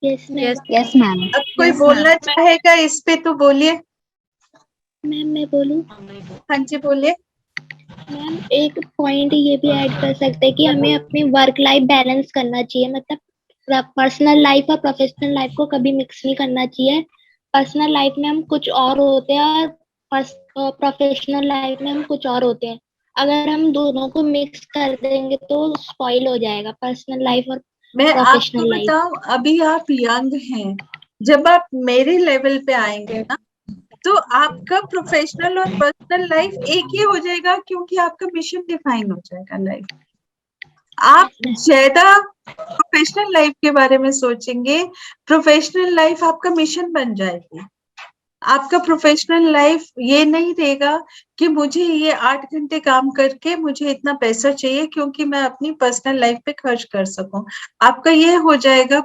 Yes ma'am. Yes ma'am. अब कोई बोलना चाहेगा इस पे तो बोलिए। मैम मैं बोलूं? हाँ जी बोलिए। मैम एक पॉइंट ये भी ऐड कर सकते हैं कि हमें अपनी वर्क लाइफ बैलेंस करना चाहिए, मतलब पर्सनल लाइफ और प्रोफेशनल लाइफ को कभी मिक्स नहीं करना चाहिए। पर्सनल लाइफ में हम कुछ और होते हैं और प्रोफेशनल लाइफ में हम कुछ और होते हैं। अगर हम दोनों को मिक्स कर देंगे तो स्पॉइल हो जाएगा पर्सनल लाइफ और मैं आपको प्रोफेशनल लाइफ। बताऊं, अभी आप यंग हैं, जब आप मेरे लेवल पे आएंगे ना तो आपका प्रोफेशनल और पर्सनल लाइफ एक ही हो जाएगा, क्योंकि आपका मिशन डिफाइन हो जाएगा लाइफ। आप ज्यादा प्रोफेशनल लाइफ के बारे में सोचेंगे, प्रोफेशनल लाइफ आपका मिशन बन जाएगी। आपका प्रोफेशनल लाइफ ये नहीं रहेगा कि मुझे ये 8 घंटे काम करके मुझे इतना पैसा चाहिए क्योंकि मैं अपनी पर्सनल लाइफ पे खर्च कर सकूं। आपका ये हो जाएगा,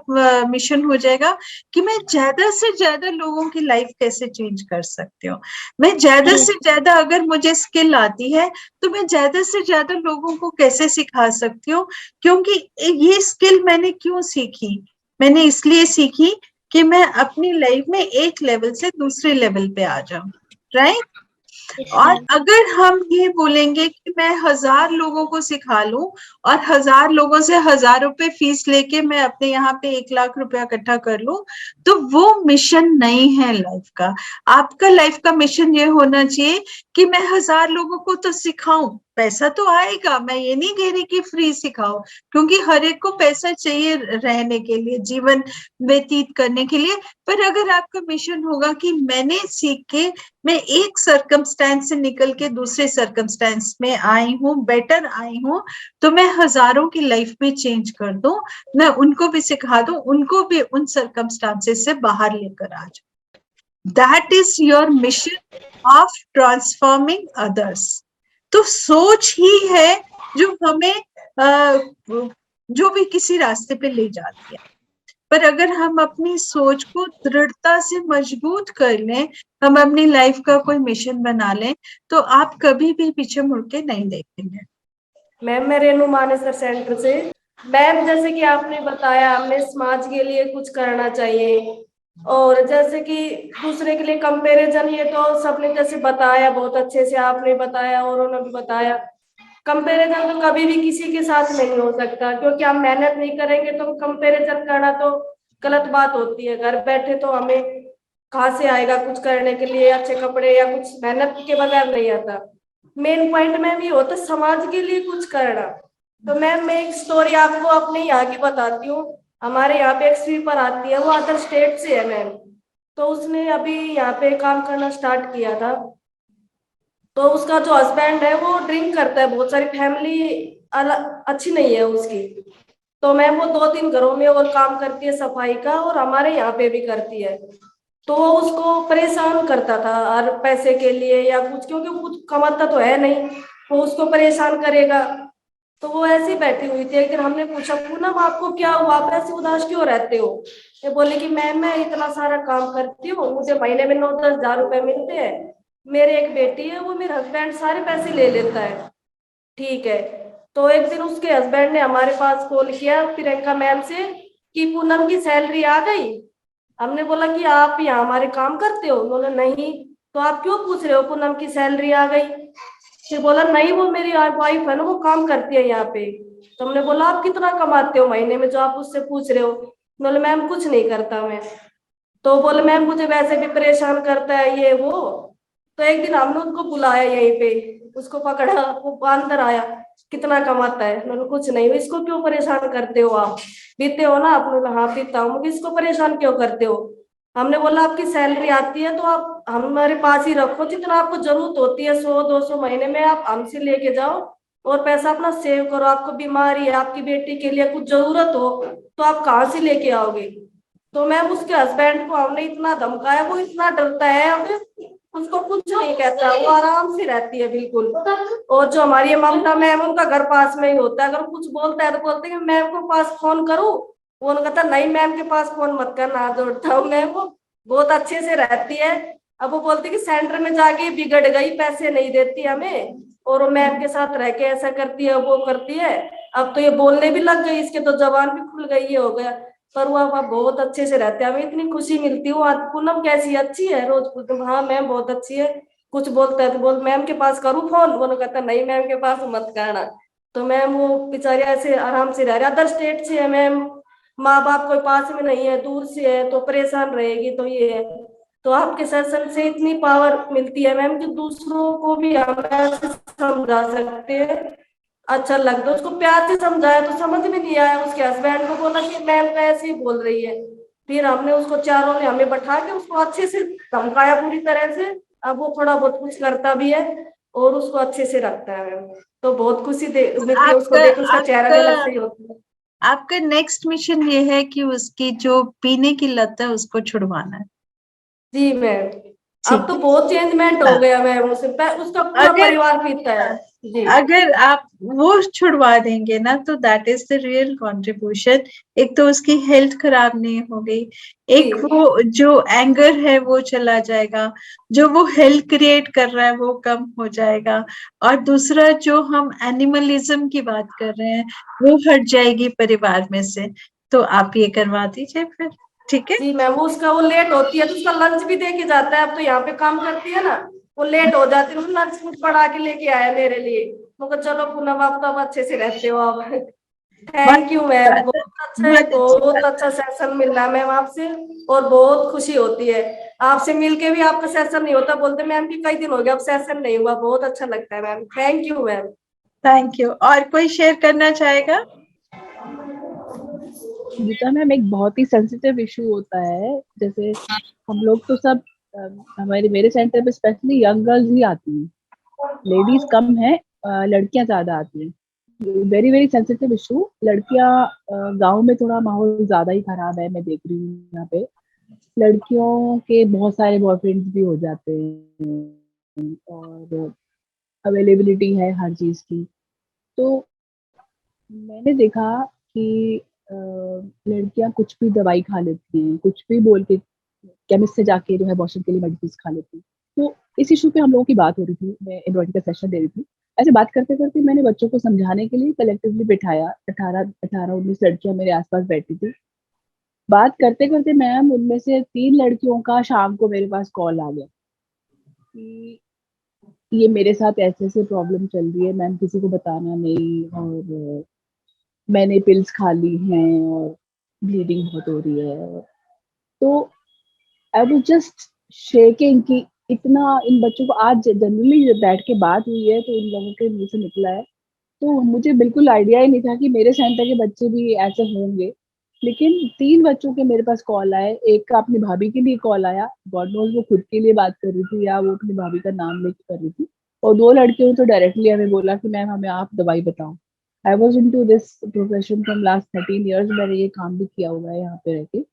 मिशन हो जाएगा कि मैं ज्यादा से ज्यादा लोगों की लाइफ कैसे चेंज कर सकती हूँ। मैं ज्यादा से ज्यादा, अगर मुझे स्किल आती है तो मैं ज्यादा से ज्यादा लोगों को कैसे सिखा सकती हूँ, क्योंकि ये स्किल मैंने क्यों सीखी? मैंने इसलिए सीखी कि मैं अपनी लाइफ में एक लेवल से दूसरे लेवल पे आ जाऊं, राइट? और अगर हम ये बोलेंगे कि मैं 1000 लोगों को सिखा लूं और 1000 लोगों से 1000 रुपए फीस लेके मैं अपने यहाँ पे 1 लाख रुपया इकट्ठा कर लूं, तो वो मिशन नहीं है लाइफ का। आपका लाइफ का मिशन ये होना चाहिए कि मैं 1000 लोगों को तो सिखाऊं, पैसा तो आएगा, मैं ये नहीं कह रही कि फ्री सिखाओ, क्योंकि हर एक को पैसा चाहिए रहने के लिए, जीवन व्यतीत करने के लिए। पर अगर आपका मिशन होगा कि मैंने सीख के मैं एक सर्कमस्टेंस से निकल के दूसरे सर्कमस्टेंस में आई हूँ, बेटर आई हूँ, तो मैं हजारों की लाइफ में चेंज कर दूं, मैं उनको भी सिखा दूं, उनको भी उन सर्कमस्टेंसेस से बाहर लेकर आ जाऊं। That is your mission of transforming others. तो सोच ही है जो हमें जो भी किसी रास्ते पे ले जाती है। पर अगर हम अपनी सोच को दृढ़ता से मजबूत कर लें, हम अपनी लाइफ का कोई मिशन बना लें, तो आप कभी भी पीछे मुड़ के नहीं देखेंगे। मैम मैं रेणु मानेसर सेंटर से। मैम जैसे कि आपने बताया हमें समाज के लिए कुछ करना चाहिए, और जैसे कि दूसरे के लिए कंपैरिजन, ये तो सबने जैसे बताया, बहुत अच्छे से आपने बताया और उन्होंने भी बताया। कंपैरिजन तो कभी भी किसी के साथ नहीं हो सकता, क्योंकि हम मेहनत नहीं करेंगे तो कंपैरिजन करना तो गलत बात होती है। घर बैठे तो हमें कहाँ से आएगा कुछ करने के लिए, अच्छे कपड़े या कुछ मेहनत के बगैर नहीं आता। मेन पॉइंट में भी होता समाज के लिए कुछ करना। तो मैम मैं एक स्टोरी आपको अपने यहाँ की बताती हूँ। हमारे यहाँ पे एक स्वीपर आती है, वो अदर स्टेट से है मैम। तो उसने अभी यहाँ पे काम करना स्टार्ट किया था। तो उसका जो हस्बैंड है वो ड्रिंक करता है, बहुत सारी फैमिली अच्छी नहीं है उसकी। तो मैम वो 2-3 घरों में और काम करती है सफाई का, और हमारे यहाँ पे भी करती है। तो वो उसको परेशान करता था हर पैसे के लिए या कुछ, क्योंकि वो कुछ कमाता तो है नहीं, वो उसको परेशान करेगा। तो वो ऐसी बैठी हुई थी। एक दिन हमने पूछा, पूनम आपको क्या हुआ, आप ऐसे उदास क्यों रहते हो? ये बोले कि मैम मैं इतना सारा काम करती हूँ, मुझे महीने में 9-10 हजार रुपए मिलते हैं। मेरे एक बेटी है, वो मेरे हस्बैंड सारे पैसे ले लेता है। ठीक है। तो एक दिन उसके हस्बैंड ने हमारे पास कॉल किया प्रियंका मैम से कि पूनम की सैलरी आ गई। हमने बोला कि आप यहाँ हमारे काम करते हो? बोला नहीं। तो आप क्यों पूछ रहे हो पूनम की सैलरी आ गई? फिर बोला नहीं, वो मेरी वाइफ है ना, वो काम करती है यहाँ पे। तो हमने बोला आप कितना कमाते हो महीने में जो आप उससे पूछ रहे हो? बोले मैम कुछ नहीं करता मैं। तो बोले मैम मुझे वैसे भी परेशान करता है ये वो। तो एक दिन हमने उनको बुलाया यहीं पे, उसको पकड़ा, वो अंदर आया, कितना कमाता है? मैंने कुछ नहीं। इसको क्यों परेशान करते हो आप? पीते हो ना? आपने हाँ पीता हूँ। इसको परेशान क्यों करते हो? हमने बोला आपकी सैलरी आती है तो आप हमारे पास ही रखो, जितना आपको जरूरत होती है 100-200 महीने में आप हमसे लेके जाओ और पैसा अपना सेव करो। आपको बीमारी है, आपकी बेटी के लिए कुछ जरूरत हो तो आप कहाँ से लेके आओगे? तो मैम उसके हस्बैंड को हमने इतना धमकाया, वो इतना डरता है, हमें उसको कुछ नहीं कहता, वो आराम से रहती है बिल्कुल। और जो हमारी ममता मैम, उनका घर पास में ही होता है। अगर कुछ बोलता है तो बोलते हैं मैम को पास फोन करूं? वो कहता नहीं मैम के पास फोन मत करना, दौड़ता हूँ मैं। वो बहुत अच्छे से रहती है। अब वो बोलती कि सेंटर में जाके बिगड़ गई, पैसे नहीं देती हमें, और वो मैम के साथ रह के ऐसा करती है वो करती है। अब तो ये बोलने भी लग गई, इसके तो जबान भी खुल गई, ये हो गया। पर वो अब बहुत अच्छे से रहते हैं, हमें इतनी खुशी मिलती है। आज पूनम कैसी अच्छी है, रोज पूछते हैं, हाँ मैम बहुत अच्छी है। कुछ बोलता है तो बोल मैम के पास करूँ फोन, वो कहता नहीं मैम के पास मत करना। तो मैम वो बेचारी ऐसे आराम से रह रही, अदर स्टेट से है मैम, माँ बाप कोई पास में नहीं है, दूर से है तो परेशान रहेगी, तो ये है। तो आपके सेशन से इतनी पावर मिलती है मैम कि दूसरों को भी हम ऐसे समझा सकते हैं। अच्छा लगता है, उसको प्यार से समझाया तो समझ में नहीं आया, उसके हस्बैंड को बोला कि मैम तो ऐसे ही बोल रही है। फिर हमने उसको, चारों ने हमें बैठा के उसको अच्छे से धमकाया पूरी तरह से। अब वो थोड़ा बहुत कुछ करता भी है और उसको अच्छे से रखता है मैम। तो बहुत खुशी मिलती है उसको देख, उसका चेहरा भी अलग से ही होता है। आपका नेक्स्ट मिशन ये है कि उसकी जो पीने की लत है उसको छुड़वाना है। जी मैम, अब तो बहुत चेंजमेंट हो गया मैम, उसका पूरा परिवार पीता है। जी अगर आप वो छुड़वा देंगे ना तो that is the real contribution. एक तो उसकी हेल्थ खराब नहीं हो गई, एक वो जो एंगर है वो चला जाएगा, जो वो हेल्थ क्रिएट कर रहा है वो कम हो जाएगा, और दूसरा जो हम एनिमलिज्म की बात कर रहे हैं वो हट जाएगी परिवार में से। तो आप ये करवा दीजिए फिर, ठीक है? जी मैम, वो लेट होती है तो उसका लंच भी दे के जाता है। अब तो यहाँ पे काम करती है ना, वो लेट हो जाती है, लंच कुछ पढ़ा के लेके आया मेरे लिए। तो चलो पूनम आप तो अब अच्छे से रहते हो आप। थैंक यू मैम, बहुत अच्छा सेशन मिल रहा है मैम आपसे, और बहुत खुशी होती है आपसे मिलके भी। आपका सेशन नहीं होता, बोलते मैम की कई दिन हो गया अब सेशन नहीं हुआ, बहुत अच्छा लगता है ma'am. Thank you ma'am. Thank you. और कोई शेयर करना चाहेगा? गीता मैम, एक बहुत ही सेंसिटिव इशू होता है, जैसे हम लोग तो सब हमारे मेरे सेंटर पे स्पेशली यंग गर्ल्स ही आती हैं, लेडीज कम है, लड़कियां ज्यादा आती हैं। Very very sensitive issue. लड़कियां गांव में थोड़ा माहौल ज्यादा ही खराब है, मैं देख रही हूँ यहाँ पे। लड़कियों के बहुत सारे बॉयफ्रेंड्स भी हो जाते हैं और अवेलेबिलिटी है हर चीज की। तो मैंने देखा कि लड़कियां कुछ भी दवाई खा लेती हैं, कुछ भी बोल के केमिस्ट से जाके जो है वॉशर के लिए मेडिसिन खा लेती हैं। तो इस इशू पे हम लोगों की बात हो रही थी, मैं एम्ब्रॉयडरी का सेशन दे रही थी। ऐसे बात करते करते मैंने बच्चों को समझाने के लिए कलेक्टिवली बिठाया, 18-19 लड़कियां मेरे आसपास बैठी थी। बात करते करते मैम उनमें से 3 लड़कियों का शाम को मेरे पास कॉल आ गया कि ये मेरे साथ ऐसे ऐसे प्रॉब्लम चल रही है मैम, किसी को बताना नहीं, और मैंने पिल्स खा ली हैं और ब्लीडिंग बहुत हो रही है। तो आई वाज जस्ट शेकिंग कि इतना इन बच्चों को आज जनरली बैठ के बात हुई है तो इन लोगों के मुंह से निकला है। तो मुझे बिल्कुल आइडिया ही नहीं था कि मेरे सेंटर के बच्चे भी ऐसे होंगे। लेकिन 3 बच्चों के मेरे पास कॉल आए, एक का अपनी भाभी के लिए कॉल आया, गॉड नोज वो खुद के लिए बात कर रही थी या वो अपनी भाभी का नाम लेके कर रही थी, और 2 लड़कियों ने तो डायरेक्टली हमें बोला कि मैम हमें आप दवाई बताओ। I was into this profession from last 13 years, मैंने ये काम भी किया हुआ है यहाँ पे रह के।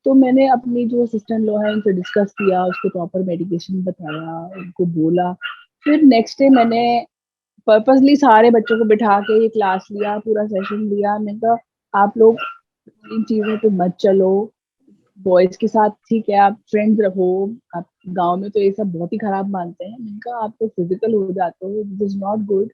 तो मैंने अपनी जो असिस्टेंट लॉ है उनसे डिस्कस किया, उसको प्रॉपर मेडिकेशन बताया, उनको बोला। फिर नेक्स्ट डे मैंने पर्पसली सारे बच्चों को बिठा के ये क्लास लिया, पूरा सेशन लिया। मैंने कहा आप लोग इन चीजों पे मत चलो, बॉयज के साथ ठीक है आप फ्रेंड्स रहो, आप गांव में तो ये सब बहुत ही खराब मानते हैं। मैंने कहा आप तो फिजिकल हो जाते हो, दिस इज नॉट गुड,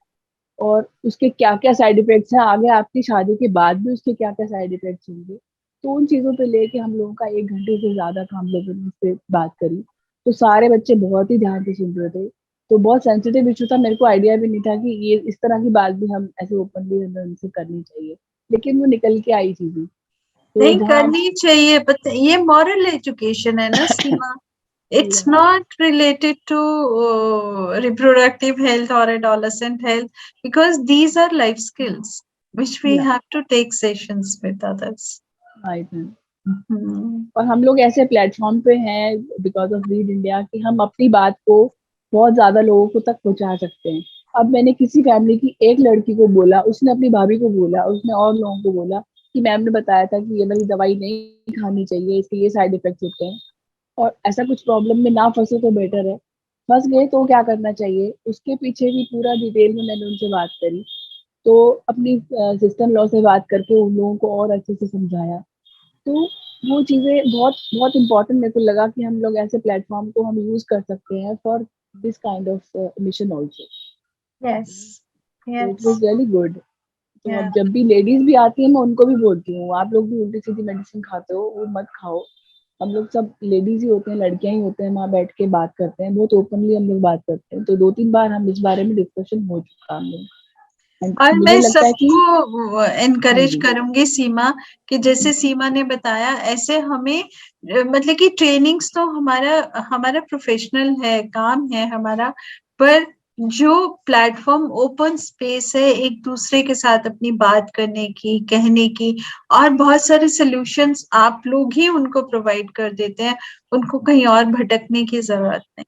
और उसके क्या क्या साइड इफेक्ट्स हैं, आगे आपकी शादी के बाद भी उसके क्या क्या साइड इफेक्ट्स होंगे। तो उन चीजों पे लेके हम लोगों का 1 घंटे से ज्यादा का हम लोगों ने उस पर बात करी। तो सारे बच्चे बहुत ही ध्यान से सुन रहे थे। तो बहुत सेंसिटिव इशू था, मेरे को आइडिया भी नहीं था कि ये इस तरह की बात भी हम ऐसे ओपनली हमें उनसे करनी चाहिए, लेकिन वो निकल के आई चीजें। तो नहीं करनी चाहिए, but ये मॉरल एजुकेशन है ना सीमा। It's not related to reproductive health or adolescent health, because these are life skills which we have to take sessions with others. Right. और हम लोग ऐसे प्लेटफॉर्म पे हैं बिकॉज ऑफ रीड इंडिया कि हम अपनी बात को बहुत ज्यादा लोगों को तक पहुंचा सकते हैं। अब मैंने किसी फैमिली की एक लड़की को बोला, उसने अपनी भाभी को बोला, उसने और लोगों को बोला कि मैम ने बताया था कि ये वाली दवाई नहीं खानी चाहिए, इसके ये साइड इफेक्ट्स होते हैं, और ऐसा कुछ प्रॉब्लम में ना फंसे तो बेटर है। फंस गए तो क्या करना चाहिए, उसके पीछे भी पूरा डिटेल में मैंने उनसे बात करी। तो अपनी सिस्टर लॉ से बात करके उन लोगों को और अच्छे से समझाया। तो वो चीजें बहुत बहुत इम्पोर्टेंट मेरे को लगा कि हम लोग ऐसे प्लेटफॉर्म को हम यूज कर सकते हैं for this kind of mission also. Yes. It Yes. Was really good. तो Yeah. अब जब भी लेडीज भी आती है मैं उनको भी बोलती हूँ, आप लोग भी उल्टी सीधी मेडिसिन खाते हो वो मत खाओ। हम लोग सब लेडीज ही होते हैं, लड़कियां ही होते हैं, वहाँ बैठ के बात करते हैं, बहुत ओपनली हम लोग बात करते हैं। तो 2-3 बार हम इस बारे में डिस्कशन हो चुका हम लोग। And और मुझे मैं लगता है कि सबको हाँ एनकरेज जी, करूंगी सीमा, कि जैसे सीमा ने बताया ऐसे हमें मतलब कि ट्रेनिंग्स तो हमारा हमारा प्रोफेशनल है, काम है हमारा, पर जो प्लेटफॉर्म ओपन स्पेस है एक दूसरे के साथ अपनी बात करने की, कहने की, और बहुत सारे सॉल्यूशंस आप लोग ही उनको प्रोवाइड कर देते हैं, उनको कहीं और भटकने की जरूरत नहीं।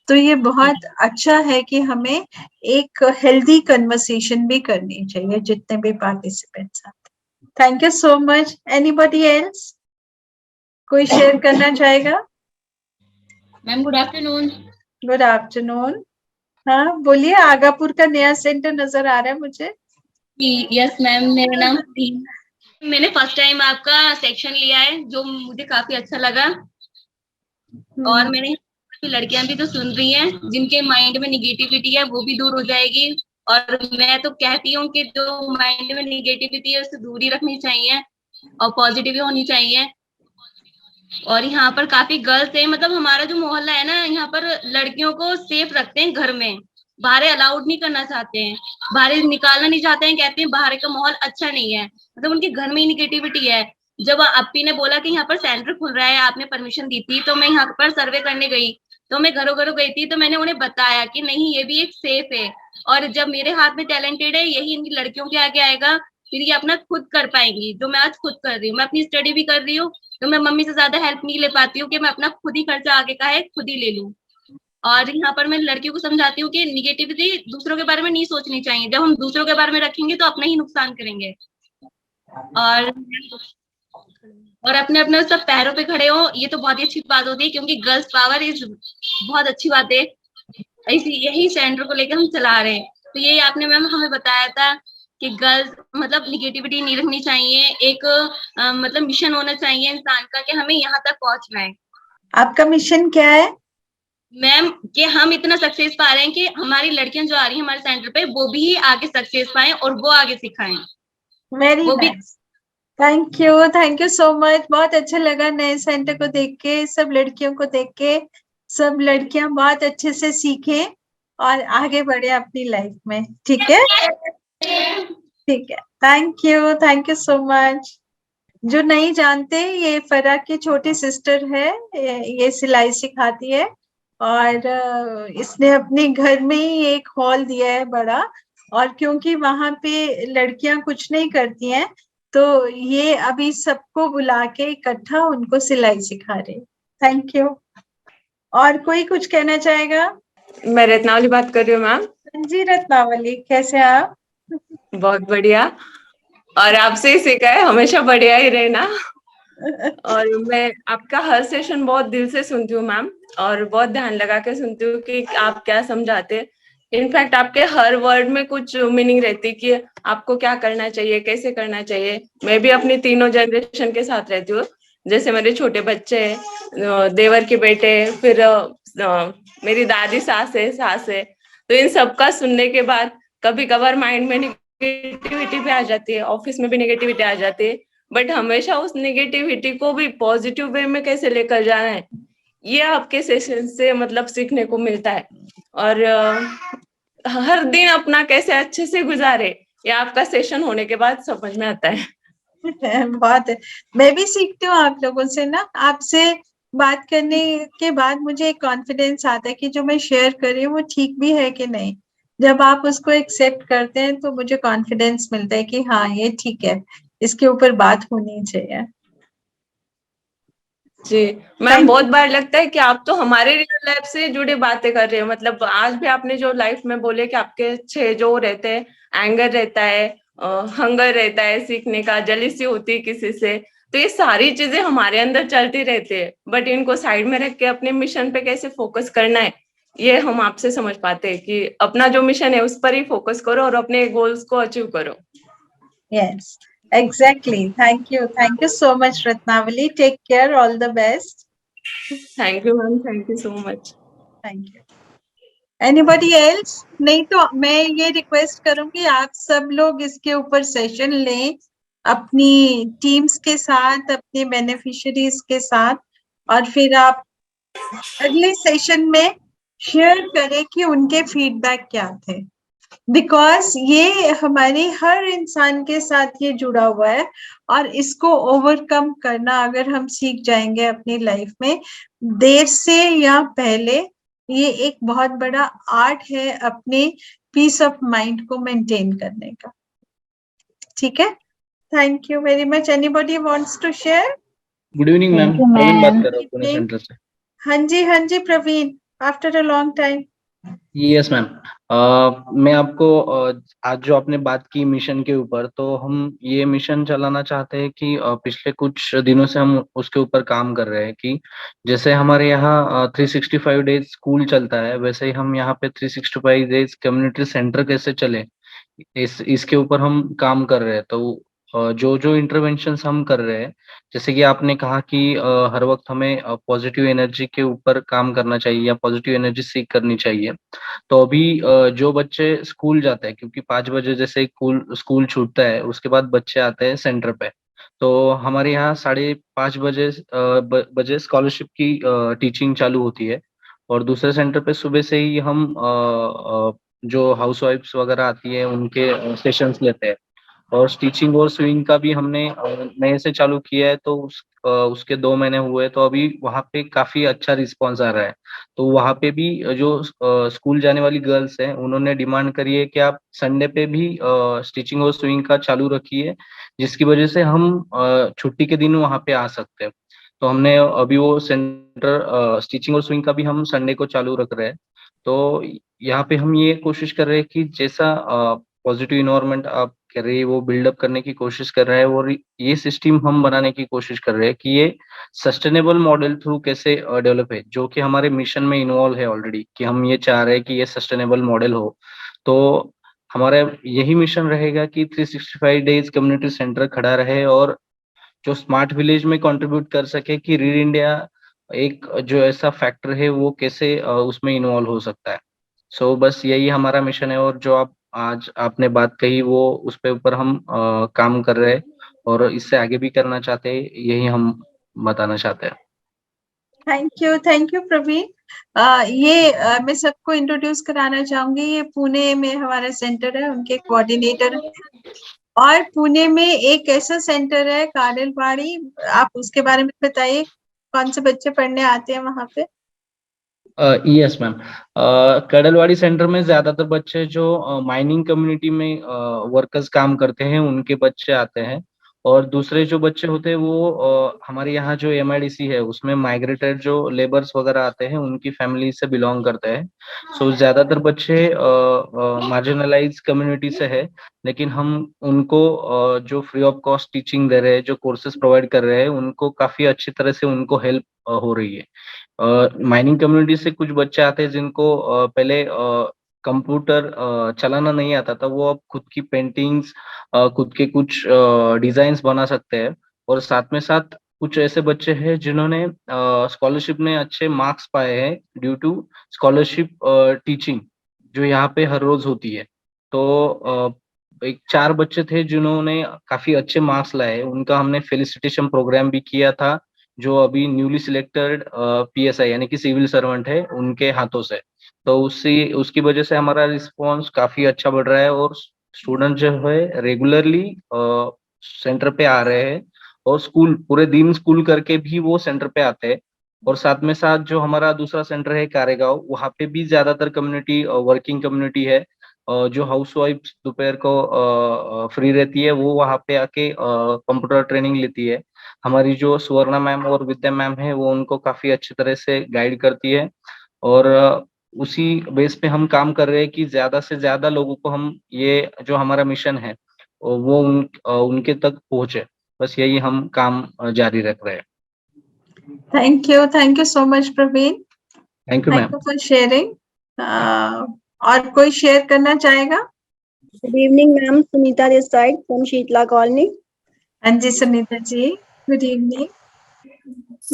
तो ये बहुत अच्छा है कि हमें एक हेल्दी कन्वर्सेशन भी करनी चाहिए जितने भी पार्टिसिपेंट्स आते हैं। Thank you so much. Anybody else कोई शेयर करना चाहेगा? Ma'am good afternoon. Good afternoon. हाँ बोलिए, आगापुर का नया सेंटर नजर आ रहा है मुझे। यस मैम, मेरा नाम थी। मैंने फर्स्ट टाइम आपका सेक्शन लिया है जो मुझे काफी अच्छा लगा, और मैंने लड़कियां भी तो सुन रही हैं जिनके माइंड में निगेटिविटी है वो भी दूर हो जाएगी। और मैं तो कहती हूँ कि जो माइंड में निगेटिविटी है उससे दूरी रखनी चाहिए और पॉजिटिव होनी चाहिए। और यहाँ पर काफी गर्ल्स है, मतलब हमारा जो मोहल्ला है ना यहाँ पर लड़कियों को सेफ रखते हैं घर में, बाहर अलाउड नहीं करना चाहते हैं, बाहर निकालना नहीं चाहते हैं, कहते हैं बाहर का माहौल अच्छा नहीं है, मतलब उनके घर में ही निगेटिविटी है। जब अप्पी ने बोला कि यहाँ पर सेंटर खुल रहा है, आपने परमिशन दी थी, तो मैं यहाँ पर सर्वे करने गई, तो मैं घरों घरों गई थी, तो मैंने उन्हें बताया कि नहीं ये भी एक सेफ है, और जब मेरे हाथ में टैलेंटेड है यही इनकी लड़कियों के आगे आएगा, फिर ये अपना खुद कर पाएंगी, जो मैं आज खुद कर रही हूँ। मैं अपनी स्टडी भी कर रही हूँ, तो मैं मम्मी से ज्यादा हेल्प नहीं ले पाती हूँ कि मैं अपना खुद ही खर्चा आगे का है खुद ही ले लूँ। और यहाँ पर मैं लड़कियों को समझाती हूँ कि निगेटिविटी दूसरों के बारे में नहीं सोचनी चाहिए, जब हम दूसरों के बारे में रखेंगे तो अपना ही नुकसान करेंगे। और अपने अपने सब पैरों पे खड़े हो, ये तो बहुत ही अच्छी बात होती है, क्योंकि गर्ल्स पावर इज बहुत अच्छी बात है, इसी यही सेंटर को लेकर हम चला रहे हैं। तो यही आपने मैम हमें बताया था कि गर्ल्स मतलब निगेटिविटी नहीं रखनी चाहिए, एक मतलब मिशन होना चाहिए इंसान का कि हमें यहाँ तक पहुंचना है। आपका मिशन क्या है? मैम कि हम इतना सक्सेस पा रहे हैं कि हमारी लड़कियां जो आ रही हैं हमारे सेंटर पे वो भी आगे सक्सेस पाएं और वो आगे सिखाएं। वेरी वो भी nice, thank you so much. बहुत अच्छा लगा नए सेंटर को देख के, सब लड़कियों को देख के, सब लड़कियां बहुत अच्छे से सीखें और आगे बढ़े अपनी लाइफ में। ठीक है, ठीक है। Thank you so much. जो नहीं जानते, ये फरा की छोटी सिस्टर है, ये सिलाई सिखाती है, और इसने अपने घर में ही एक हॉल दिया है बड़ा, और क्योंकि वहां पे लड़कियां कुछ नहीं करती हैं, तो ये अभी सबको बुला के इकट्ठा उनको सिलाई सिखा रही। Thank you. और कोई कुछ कहना चाहेगा? मैं रत्नावली बात कर रही हूँ मैम। जी रत्नावली, कैसे आप? बहुत बढ़िया, और आपसे ही सीखा है हमेशा बढ़िया ही रहना। और मैं आपका हर सेशन बहुत दिल से सुनती हूँ मैम, और बहुत ध्यान लगा के सुनती हूँ कि आप क्या समझाते हैं। इनफैक्ट आपके हर वर्ड में कुछ मीनिंग रहती है कि आपको क्या करना चाहिए, कैसे करना चाहिए। मैं भी अपनी तीनों जनरेशन के साथ रहती हूँ, जैसे मेरे छोटे बच्चे हैं, देवर के बेटे, फिर मेरी दादी सास है, तो इन सबका सुनने के बाद कभी कभार माइंड में निगेटिविटी भी आ जाती है, ऑफिस में भी निगेटिविटी आ जाती है, बट हमेशा उस निगेटिविटी को भी पॉजिटिव वे में कैसे लेकर जाना है, ये आपके सेशन से मतलब सीखने को मिलता है। और हर दिन अपना कैसे अच्छे से गुजारे, ये आपका सेशन होने के बाद समझ में आता है। बहुत है। मैं भी सीखती हूँ आप लोगों से ना, आपसे बात करने के बाद मुझे एक कॉन्फिडेंस आता है कि जो मैं शेयर कर रही हूँ वो ठीक भी है कि नहीं। जब आप उसको एक्सेप्ट करते हैं तो मुझे कॉन्फिडेंस मिलता है कि हाँ ये ठीक है, इसके ऊपर बात होनी चाहिए। जी मैम, बहुत बार लगता है कि आप तो हमारे रियल लाइफ से जुड़े बातें कर रहे हो। मतलब आज भी आपने जो लाइफ में बोले कि आपके 6 जो रहते हैं, एंगर रहता है, हंगर रहता है सीखने का, जेलसी होती है किसी से, तो ये सारी चीजें हमारे अंदर चलती रहती है, बट इनको साइड में रख के अपने मिशन पे कैसे फोकस करना है, ये हम आपसे समझ पाते हैं कि अपना जो मिशन है उस पर ही फोकस करो और अपने गोल्स को अचीव करो। Yes, exactly. Thank you so much Ratnavali. Take care, all the best. Thank you ma'am, thank you so much. Thank you. Anybody else? नहीं तो मैं ये रिक्वेस्ट करूंगी आप सब लोग इसके ऊपर सेशन लें अपनी टीम्स के साथ, अपने बेनिफिशियरीज के साथ, और फिर आप अगले सेशन में शेयर करें कि उनके फीडबैक क्या थे, बिकॉज ये हमारे हर इंसान के साथ ये जुड़ा हुआ है, और इसको ओवरकम करना अगर हम सीख जाएंगे अपनी लाइफ में, देर से या पहले, ये एक बहुत बड़ा आर्ट है अपने पीस ऑफ माइंड को मेंटेन करने का। ठीक है, thank you very much. Anybody wants to share? Good evening ma'am, Praveen बात कर रहा हूँ पुणे सेंटर से। हाँ जी Praveen, after a long time. Yes ma'am, मैं आपको आज जो आपने बात की मिशन के ऊपर, तो हम ये मिशन चलाना चाहते हैं कि पिछले कुछ दिनों से हम उसके ऊपर काम कर रहे हैं कि जैसे हमारे यहाँ 365 डेज स्कूल चलता है, वैसे ही हम यहाँ पे 365 डेज कम्युनिटी सेंटर कैसे चले, इसके ऊपर हम काम कर रहे हैं। तो जो जो इंटरवेंशंस हम कर रहे हैं, जैसे कि आपने कहा कि हर वक्त हमें पॉजिटिव एनर्जी के ऊपर काम करना चाहिए या पॉजिटिव एनर्जी सीख करनी चाहिए। तो अभी जो बच्चे स्कूल जाते हैं, क्योंकि 5 बजे जैसे स्कूल छूटता है, उसके बाद बच्चे आते हैं सेंटर पे, तो हमारे यहाँ 5:30 बजे स्कॉलरशिप की टीचिंग चालू होती है। और दूसरे सेंटर पे सुबह से ही हम जो हाउस वाइफ्स वगैरह आती है उनके सेशंस लेते हैं। और स्टिचिंग और स्विंग का भी हमने नए से चालू किया है, तो उसके 2 महीने हुए, तो अभी वहाँ पे काफी अच्छा रिस्पॉन्स आ रहा है। तो वहाँ पे भी जो स्कूल जाने वाली गर्ल्स हैं, उन्होंने डिमांड करी है कि आप संडे पे भी स्टिचिंग और स्विंग का चालू रखिए, जिसकी वजह से हम छुट्टी के दिन वहाँ पे आ सकते हैं। तो हमने अभी वो सेंटर स्टिचिंग और स्विंग का भी हम संडे को चालू रख रहे हैं। तो यहाँ पे हम ये कोशिश कर रहे हैं कि जैसा पॉजिटिव इन्वायरमेंट आप कह रहे हैं वो बिल्डअप करने की कोशिश कर रहे हैं, और ये सिस्टम हम बनाने की कोशिश कर रहे हैं कि ये सस्टेनेबल मॉडल थ्रू कैसे डेवलप है, जो कि हमारे मिशन में इन्वॉल्व है ऑलरेडी, कि हम ये चाह रहे हैं कि ये सस्टेनेबल मॉडल हो। तो हमारा यही मिशन रहेगा कि 365 डेज कम्युनिटी सेंटर खड़ा रहे और जो स्मार्ट विलेज में कंट्रीब्यूट कर सके कि रीड इंडिया एक जो ऐसा फैक्टर है वो कैसे उसमें इन्वॉल्व हो सकता है। सो बस यही हमारा मिशन है, और जो आप आज आपने बात कही वो उस पे ऊपर हम काम कर रहे हैं, और इससे आगे भी करना चाहते हैं, यही हम बताना चाहते हैं। Thank you Praveen. मैं सबको इंट्रोड्यूस कराना चाहूंगी, ये पुणे में हमारा सेंटर है, उनके कोऑर्डिनेटर हैं। और पुणे में एक ऐसा सेंटर है काडलवाड़ी, आप उसके बारे में बताइए, कौन से बच्चे पढ़ने आते हैं वहां पे? यस मैम, कडलवाड़ी सेंटर में ज्यादातर बच्चे जो माइनिंग कम्युनिटी में वर्कर्स काम करते हैं उनके बच्चे आते हैं, और दूसरे जो बच्चे होते हैं वो हमारे यहाँ जो MIDC है उसमें माइग्रेटेड जो लेबर्स वगैरह आते हैं उनकी फैमिली से बिलोंग करते हैं। सो ज्यादातर बच्चे मार्जिनलाइज कम्युनिटी से है, लेकिन हम उनको जो फ्री ऑफ कॉस्ट टीचिंग दे रहे हैं, जो कोर्सेज प्रोवाइड कर रहे हैं, उनको काफी अच्छी तरह से उनको हेल्प हो रही है। माइनिंग कम्युनिटी से कुछ बच्चे आते हैं जिनको पहले कंप्यूटर चलाना नहीं आता था, वो अब खुद की पेंटिंग्स, खुद के कुछ डिजाइन्स बना सकते हैं। और साथ में साथ कुछ ऐसे बच्चे हैं जिन्होंने स्कॉलरशिप में अच्छे मार्क्स पाए हैं ड्यू टू स्कॉलरशिप टीचिंग जो यहाँ पे हर रोज होती है। तो एक 4 बच्चे थे जिन्होंने काफी अच्छे मार्क्स लाए, उनका हमने फेलिसिटेशन प्रोग्राम भी किया था, जो अभी न्यूली सिलेक्टेड PSI यानी कि सिविल सर्वेंट है उनके हाथों से। तो उसकी वजह से हमारा रिस्पॉन्स काफी अच्छा बढ़ रहा है, और स्टूडेंट जो है रेगुलरली सेंटर पे आ रहे हैं, और स्कूल पूरे दिन स्कूल करके भी वो सेंटर पे आते हैं। और साथ में साथ जो हमारा दूसरा सेंटर है कारेगांव, वहाँ पे भी ज्यादातर कम्युनिटी वर्किंग कम्युनिटी है, जो हाउस वाइफ दोपहर को फ्री रहती है, वो वहाँ पे आके कंप्यूटर ट्रेनिंग लेती है। हमारी जो सुवर्णा मैम और विद्या मैम है वो उनको काफी अच्छी तरह से गाइड करती है, और उसी बेस पे हम काम कर रहे हैं कि ज्यादा से ज्यादा लोगों को हम ये जो हमारा मिशन है वो उनके तक पहुंचे। बस यही हम काम जारी रख रहे हैं। Thank you so much Praveen, thank you ma'am for sharing. और कोई शेयर करना चाहेगा? Good evening ma'am, Sunita this side from Sheetla colony. हाँ जी Sunita ji, good evening.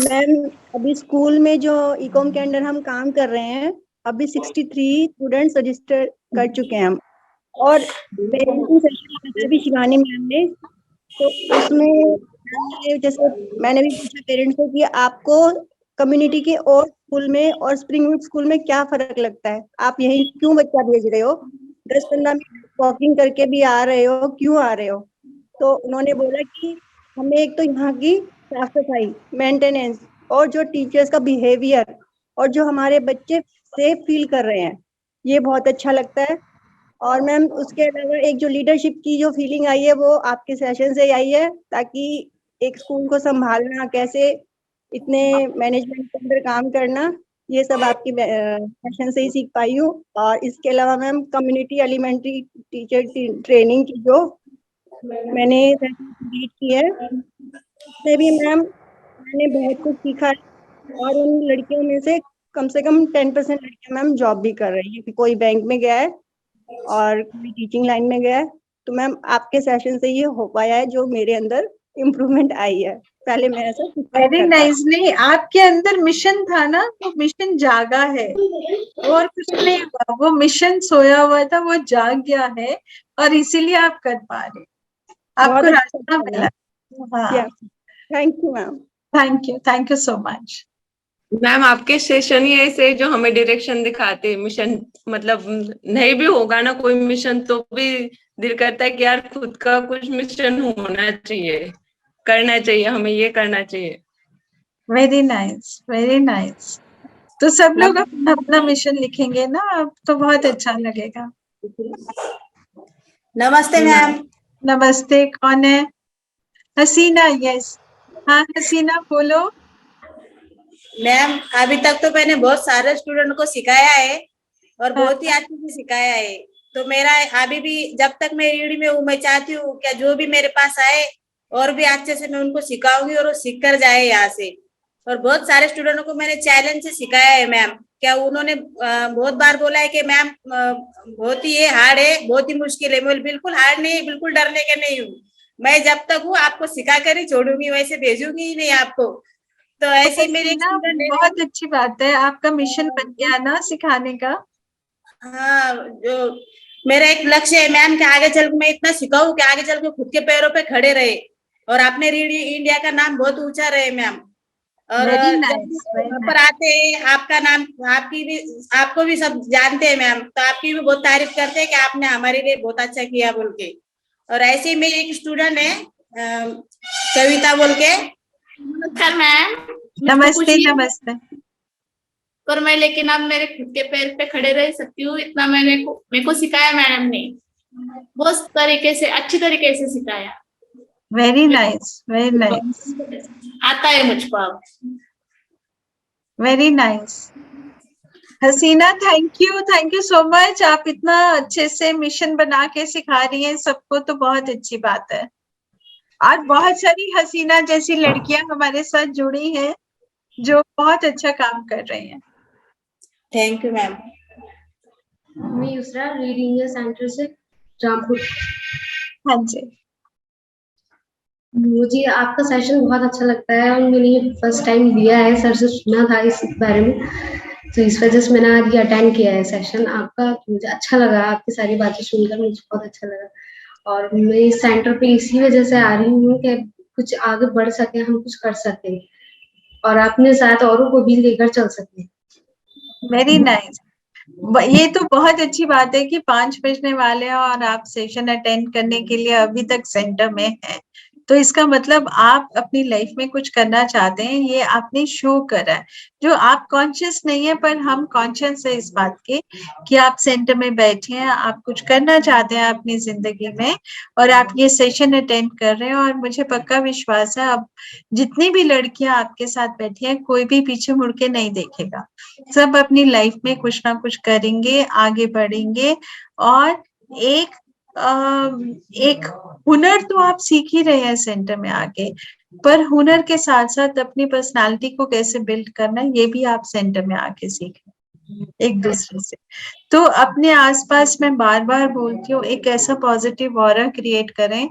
Ma'am, अभी स्कूल में जो इकोम के अंडर हम काम कर रहे हैं, अभी 63 स्टूडेंट्स रजिस्टर कर चुके हैं हम। और पेरेंटिंग सेशन बताया भी शिवानी मैम ने, तो उसमें जैसे मैंने भी पूछा पेरेंट्स को कि आपको कम्युनिटी के और स्कूल में और स्प्रिंगवुड स्कूल में क्या फर्क लगता है, आप यही क्यों बच्चा भेज रहे हो, 10-15 मिनट वॉकिंग करके भी आ रहे हो, क्यों आ रहे हो? तो उन्होंने बोला कि हमें एक तो यहाँ की साफ सफाई, मेंटेनेंस और जो टीचर्स का बिहेवियर और जो हमारे बच्चे सेफ फील कर रहे हैं, ये बहुत अच्छा लगता है। और मैम उसके अलावा एक जो लीडरशिप की जो फीलिंग आई है वो आपके सेशन से आई है, ताकि एक स्कूल को संभालना कैसे, इतने मैनेजमेंट के अंदर काम करना, ये सब आपकी सेशन से ही सीख पाई हूँ। और इसके अलावा ma'am community elementary teacher training की जो मैंने लीड की है, उससे भी मैम मैंने बहुत कुछ सीखा है। और उन लड़कियों में से कम 10% लड़कियां मैम जॉब भी कर रही है, कि कोई बैंक में गया है और कोई टीचिंग लाइन में गया है। तो मैम आपके सेशन से ये हो पाया है, जो मेरे अंदर इम्प्रूवमेंट आई है। पहले मैं ऐसा वेरी नाइस। नहीं, आपके अंदर मिशन था ना, तो मिशन जागा है और कुछ नहीं हुआ, वो मिशन सोया हुआ था, वो जाग गया है और इसीलिए आप कर पा रहे, आपको रास्ता मिला। हाँ, thank you ma'am. Thank you so much ma'am. आपके सेशन ही ऐसे जो हमें डायरेक्शन दिखाते हैं, मिशन मतलब नहीं भी होगा ना कोई मिशन तो भी दिल करता है कि यार खुद का कुछ मिशन होना चाहिए, करना चाहिए, हमें ये करना चाहिए। Very nice, very nice. तो सब लोग अपना अपना मिशन लिखेंगे ना, अब तो बहुत अच्छा लगेगा। नमस्ते मैम। नमस्ते, कौन है? हसीना। यस, हाँ हसीना बोलो। मैम अभी तक तो मैंने बहुत सारे स्टूडेंट को सिखाया है और बहुत ही अच्छे से सिखाया है। तो मेरा अभी भी जब तक मैं रीडी में हूँ, मैं चाहती हूँ क्या जो भी मेरे पास आए और भी अच्छे से मैं उनको सिखाऊंगी और वो सीख कर जाए यहाँ से। और बहुत सारे स्टूडेंटों को मैंने चैलेंज से सिखाया है मैम। क्या उन्होंने बहुत बार बोला है कि मैम बहुत ही ये हार्ड है, बहुत ही मुश्किल है। मैं बिल्कुल हार्ड नहीं, बिल्कुल डरने का नहीं हूँ। मैं जब तक हूँ आपको सिखा कर ही छोड़ूंगी, वैसे भेजूंगी ही नहीं आपको। तो ऐसे ही मेरे बहुत अच्छी बात है, आपका मिशन बन गया ना सिखाने का। हाँ, जो मेरा एक लक्ष्य है मैम कि आगे चल के मैं इतना सिखाऊं कि आगे चल के खुद के पैरों पे खड़े रहे और अपने इंडिया का नाम बहुत ऊंचा रहे मैम। और पर आते हैं आपका नाम, आपको भी सब जानते हैं मैम, तो आपकी भी बहुत तारीफ करते हैं कि आपने हमारे लिए बहुत अच्छा किया बोल के। और ऐसे ही मेरी एक स्टूडेंट है कविता बोल के। नमस्कार मैम। नमस्ते नमस्ते। पर मैं लेकिन अब मेरे खुद के पैर पे खड़े रह सकती हूँ, इतना मेरे को सिखाया मैडम ने, बहुत तरीके से, अच्छी तरीके से सिखाया। Very nice, very nice. आता है मुझको अब। Very nice. Hasina, thank you so much. आप इतना अच्छे से मिशन बना के सिखा रही हैं सबको, तो बहुत अच्छी बात है। और बहुत सारी हसीना जैसी लड़कियां हमारे साथ जुड़ी हैं जो बहुत अच्छा काम कर रही हैं। Thank you ma'am. मैं यूसरा रीडिंग सेंटर से रामपुर। हाँ जी, मुझे आपका सेशन बहुत अच्छा लगता है और मैंने ये फर्स्ट टाइम दिया है, सर से सुना था इस बारे में, तो इस वजह से मैंने आज ये अटेंड किया है सेशन आपका। मुझे अच्छा लगा, आपकी सारी बातें सुनकर मुझे बहुत अच्छा लगा। और मैं इस सेंटर पे इसी वजह से आ रही हूँ कि कुछ आगे बढ़ सके, हम कुछ कर सके और अपने साथ औरों को भी लेकर चल सके। Very nice. ये तो बहुत अच्छी बात है कि 5 बजने वाले हैं और आप सेशन अटेंड करने के लिए अभी तक सेंटर में हैं, तो इसका मतलब आप अपनी लाइफ में कुछ करना चाहते हैं, ये आपने शो करा है। जो आप कॉन्शियस नहीं है, पर हम कॉन्शियस है इस बात के कि आप सेंटर में बैठे हैं, आप कुछ करना चाहते हैं अपनी जिंदगी में और आप ये सेशन अटेंड कर रहे हैं। और मुझे पक्का विश्वास है अब जितनी भी लड़कियां आपके साथ बैठी हैं, कोई भी पीछे मुड़ के नहीं देखेगा, सब अपनी लाइफ में कुछ ना कुछ करेंगे, आगे बढ़ेंगे। और एक हुनर तो आप सीख ही रहे हैं सेंटर में आके, पर हुनर के साथ साथ अपनी पर्सनालिटी को कैसे बिल्ड करना, ये भी आप सेंटर में आके सीख रहे हैं एक दूसरे से। तो अपने आसपास मैं बार बार बोलती हूँ, एक ऐसा पॉजिटिव ऑरा क्रिएट करें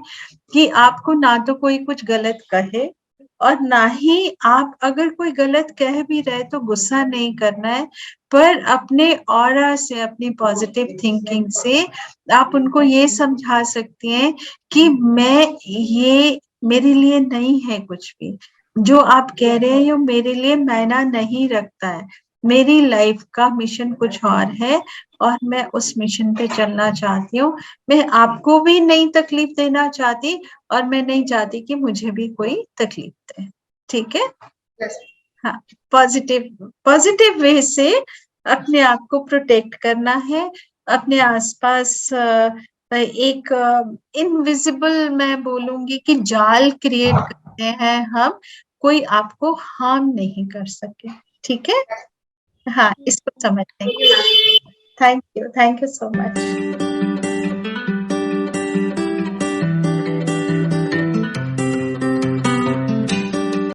कि आपको ना तो कोई कुछ गलत कहे और ना ही आप अगर कोई गलत कह भी रहे तो गुस्सा नहीं करना है, पर अपने ऑरा से, अपनी पॉजिटिव थिंकिंग से आप उनको ये समझा सकती हैं कि ये मेरे लिए नहीं है कुछ भी, जो आप कह रहे हैं वो मेरे लिए मायना नहीं रखता है, मेरी लाइफ का मिशन कुछ और है और मैं उस मिशन पे चलना चाहती हूँ। मैं आपको भी नहीं तकलीफ देना चाहती और मैं नहीं चाहती कि मुझे भी कोई तकलीफ दे। ठीक है? हाँ, पॉजिटिव वे से अपने आप को प्रोटेक्ट करना है। अपने आसपास एक इनविजिबल, मैं बोलूंगी कि जाल क्रिएट करते हैं हम, कोई आपको हार्म नहीं कर सके। ठीक है? हाँ, इसको समझने के लिए थैंक यू सो मच।